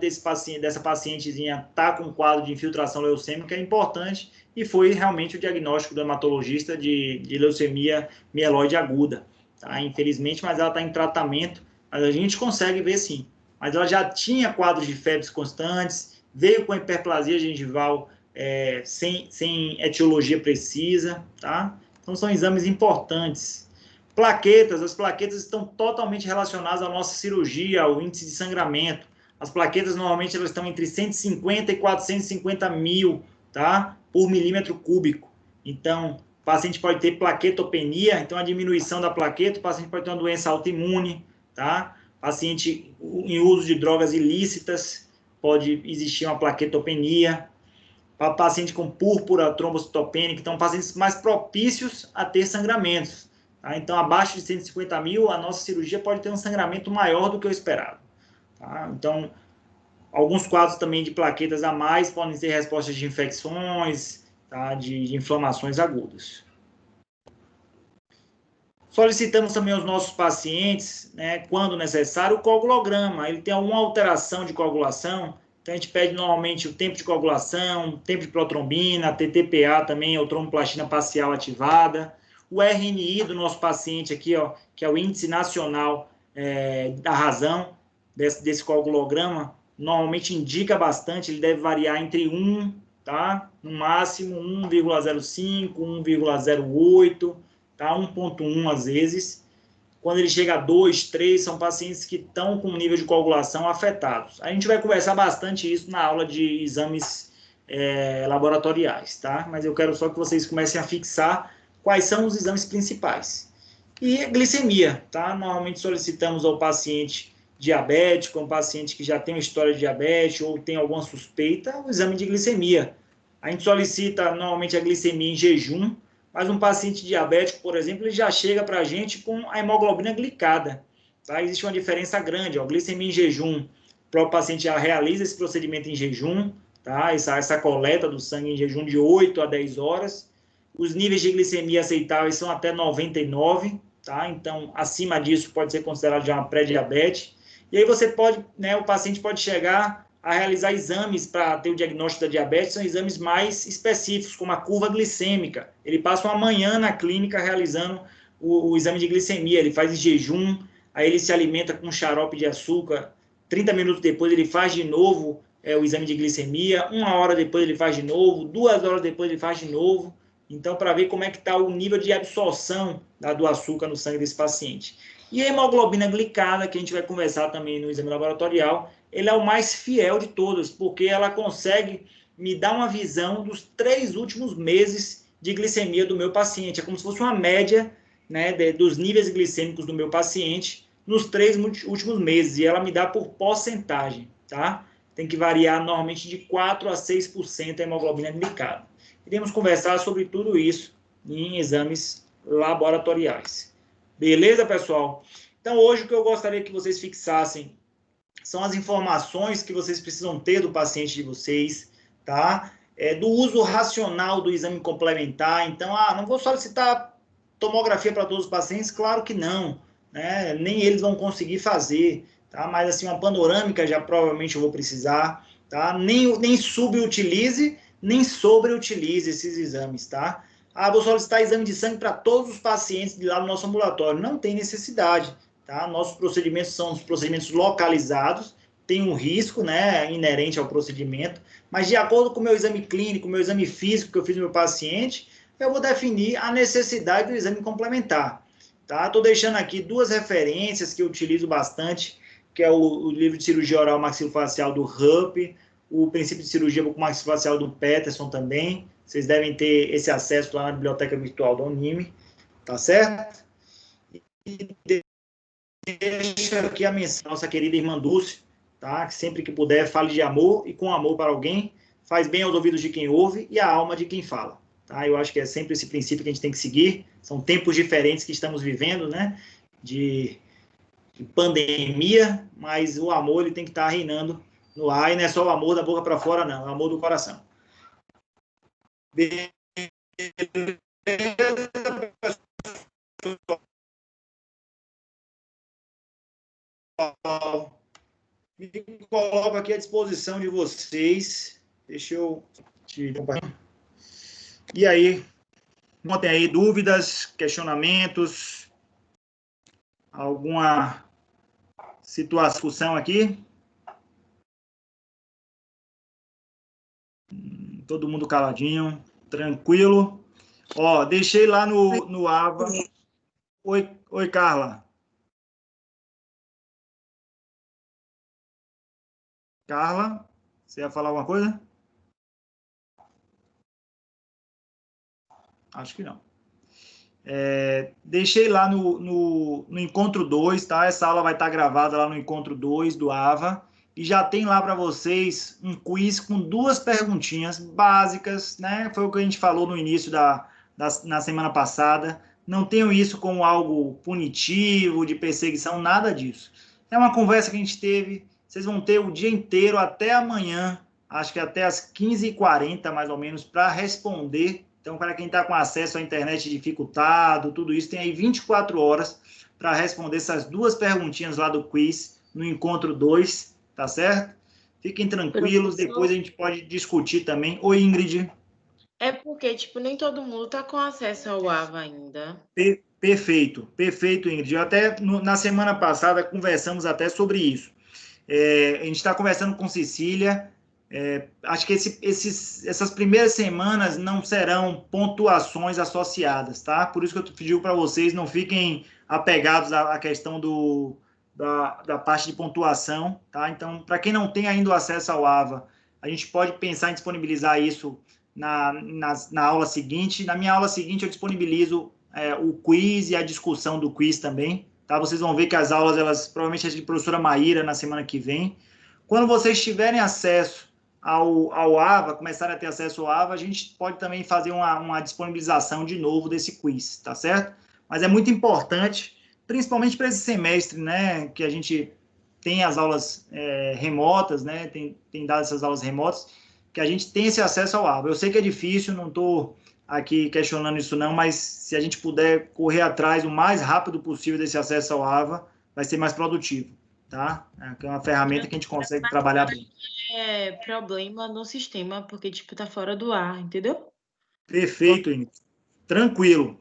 dessa pacientezinha estar com um quadro de infiltração leucêmica é importante, e foi realmente o diagnóstico do hematologista de leucemia mieloide aguda, tá? Infelizmente, mas ela está em tratamento, mas a gente consegue ver sim. Mas ela já tinha quadros de febres constantes, veio com hiperplasia gengival sem etiologia precisa, tá? Então, são exames importantes. Plaquetas, as plaquetas estão totalmente relacionadas à nossa cirurgia, ao índice de sangramento. As plaquetas, normalmente, elas estão entre 150 e 450 mil, tá? Por milímetro cúbico. Então, o paciente pode ter plaquetopenia, então a diminuição da plaqueta, o paciente pode ter uma doença autoimune, tá? Paciente em uso de drogas ilícitas, pode existir uma plaquetopenia. Para paciente com púrpura trombocitopênica, então pacientes mais propícios a ter sangramentos. Tá? Então, abaixo de 150 mil, a nossa cirurgia pode ter um sangramento maior do que o esperado. Tá? Então, alguns quadros também de plaquetas a mais podem ser respostas de infecções, tá? de inflamações agudas. Solicitamos também aos nossos pacientes, né, quando necessário, o coagulograma. Ele tem alguma alteração de coagulação, então a gente pede normalmente o tempo de coagulação, o tempo de protrombina, TTPA também, ou tromboplastina parcial ativada, o RNI do nosso paciente aqui, ó, que é o Índice Nacional da Razão desse coagulograma, normalmente indica bastante, ele deve variar entre 1, tá? No máximo 1,05, 1,08, tá? 1,1 às vezes. Quando ele chega a 2, 3, são pacientes que estão com nível de coagulação afetados. A gente vai conversar bastante isso na aula de exames laboratoriais, tá? Mas eu quero só que vocês comecem a fixar quais são os exames principais. E a glicemia, tá? Normalmente solicitamos ao paciente diabético, um paciente que já tem uma história de diabetes ou tem alguma suspeita, o exame de glicemia. A gente solicita normalmente a glicemia em jejum, mas um paciente diabético, por exemplo, ele já chega para a gente com a hemoglobina glicada. Tá? Existe uma diferença grande. Ó. Glicemia em jejum, o paciente já realiza esse procedimento em jejum, tá? essa coleta do sangue em jejum de 8 a 10 horas. Os níveis de glicemia aceitáveis são até 99, tá? Então, acima disso pode ser considerado já uma pré-diabetes. E aí você pode, né, o paciente pode chegar a realizar exames para ter o diagnóstico da diabetes, são exames mais específicos, como a curva glicêmica. Ele passa uma manhã na clínica realizando o exame de glicemia, ele faz em jejum, aí ele se alimenta com xarope de açúcar, 30 minutos depois ele faz de novo o exame de glicemia, 1 hora depois ele faz de novo, 2 horas depois ele faz de novo, então para ver como é que está o nível de absorção do açúcar no sangue desse paciente. E a hemoglobina glicada, que a gente vai conversar também no exame laboratorial, ele é o mais fiel de todos, porque ela consegue me dar uma visão dos 3 últimos meses de glicemia do meu paciente. É como se fosse uma média, né, dos níveis glicêmicos do meu paciente nos 3 últimos meses, e ela me dá por porcentagem, tá? Tem que variar normalmente de 4 a 6% a hemoglobina glicada. Iremos conversar sobre tudo isso em exames laboratoriais. Beleza, pessoal? Então, hoje o que eu gostaria que vocês fixassem são as informações que vocês precisam ter do paciente de vocês, tá? Do uso racional do exame complementar. Então, não vou solicitar tomografia para todos os pacientes? Claro que não, né? Nem eles vão conseguir fazer, tá? Mas, assim, uma panorâmica já provavelmente eu vou precisar, tá? Nem subutilize, nem sobreutilize esses exames, tá? Vou solicitar exame de sangue para todos os pacientes de lá no nosso ambulatório. Não tem necessidade, tá? Nossos procedimentos são os procedimentos localizados, tem um risco, né, inerente ao procedimento, mas de acordo com o meu exame clínico, meu exame físico que eu fiz no meu paciente, eu vou definir a necessidade do exame complementar, tá? Estou deixando aqui 2 referências que eu utilizo bastante, que é o livro de cirurgia oral maxilofacial do Rupp, o princípio de cirurgia bucomaxilofacial do Peterson também. Vocês devem ter esse acesso lá na biblioteca virtual da Unime, tá certo? E deixo aqui a menção, nossa querida irmã Dulce, tá? Que sempre que puder, fale de amor e com amor para alguém, faz bem aos ouvidos de quem ouve e à alma de quem fala, tá? Eu acho que é sempre esse princípio que a gente tem que seguir. São tempos diferentes que estamos vivendo, né? De pandemia, mas o amor ele tem que estar reinando no ar, e não é só o amor da boca para fora, não, é o amor do coração. Me coloco aqui à disposição de vocês. Deixa eu te compartilhar. E aí, notem aí dúvidas, questionamentos, alguma situação aqui? Todo mundo caladinho, tranquilo. Ó, deixei lá no AVA. Oi, Carla. Carla, você ia falar alguma coisa? Acho que não. Deixei lá no Encontro 2, tá? Essa aula vai estar gravada lá no Encontro 2 do AVA. E já tem lá para vocês um quiz com 2 perguntinhas básicas, né? Foi o que a gente falou no início na semana passada. Não tenho isso como algo punitivo, de perseguição, nada disso. É uma conversa que a gente teve. Vocês vão ter o dia inteiro até amanhã, acho que até as 15h40, mais ou menos, para responder. Então, para quem está com acesso à internet dificultado, tudo isso, tem aí 24 horas para responder essas 2 perguntinhas lá do quiz no Encontro 2, tá certo? Fiquem tranquilos, depois a gente pode discutir também. Oi, Ingrid. É porque, tipo, nem todo mundo está com acesso ao AVA ainda. Perfeito, Ingrid. Até na semana passada conversamos até sobre isso. A gente está conversando com Cecília. Acho que essas primeiras semanas não serão pontuações associadas, tá? Por isso que eu pedi para vocês não fiquem apegados à questão da parte de pontuação, tá? Então, para quem não tem ainda o acesso ao AVA, a gente pode pensar em disponibilizar isso na aula seguinte. Na minha aula seguinte, eu disponibilizo o quiz e a discussão do quiz também, tá? Vocês vão ver que as aulas, elas provavelmente é de professora Maíra na semana que vem. Quando vocês tiverem acesso ao AVA, começarem a ter acesso ao AVA, a gente pode também fazer uma disponibilização de novo desse quiz, tá certo? Mas é muito importante, principalmente para esse semestre, né, que a gente tem as aulas remotas, né, tem dado essas aulas remotas, que a gente tem esse acesso ao AVA. Eu sei que é difícil, não estou aqui questionando isso não, mas se a gente puder correr atrás o mais rápido possível desse acesso ao AVA, vai ser mais produtivo, tá? É uma ferramenta que a gente consegue trabalhar bem. É problema no sistema, porque, tipo, tá fora do ar, entendeu? Perfeito, Ingrid. Tranquilo.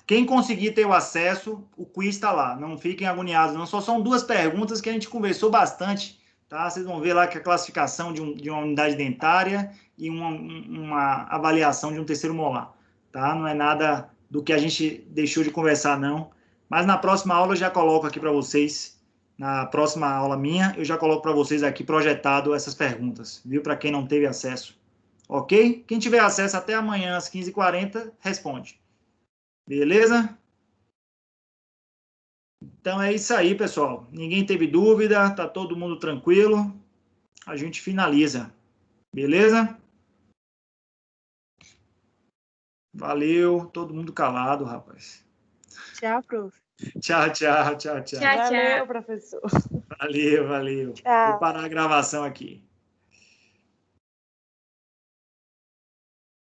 Quem conseguir ter o acesso, o quiz está lá. Não fiquem agoniados, não. Só são 2 perguntas que a gente conversou bastante, tá? Vocês vão ver lá que a classificação de uma unidade dentária e uma avaliação de um terceiro molar, tá? Não é nada do que a gente deixou de conversar, não. Mas na próxima aula eu já coloco aqui para vocês, na próxima aula minha, eu já coloco para vocês aqui projetado essas perguntas, viu? Para quem não teve acesso, Ok? Quem tiver acesso até amanhã às 15h40, responde. Beleza? Então é isso aí, pessoal. Ninguém teve dúvida, tá todo mundo tranquilo. A gente finaliza. Beleza? Valeu, todo mundo calado, rapaz. Tchau, prof. Tchau, tchau, tchau, tchau. Tchau, tchau. Valeu, professor. Valeu, valeu. Tchau. Vou parar a gravação aqui.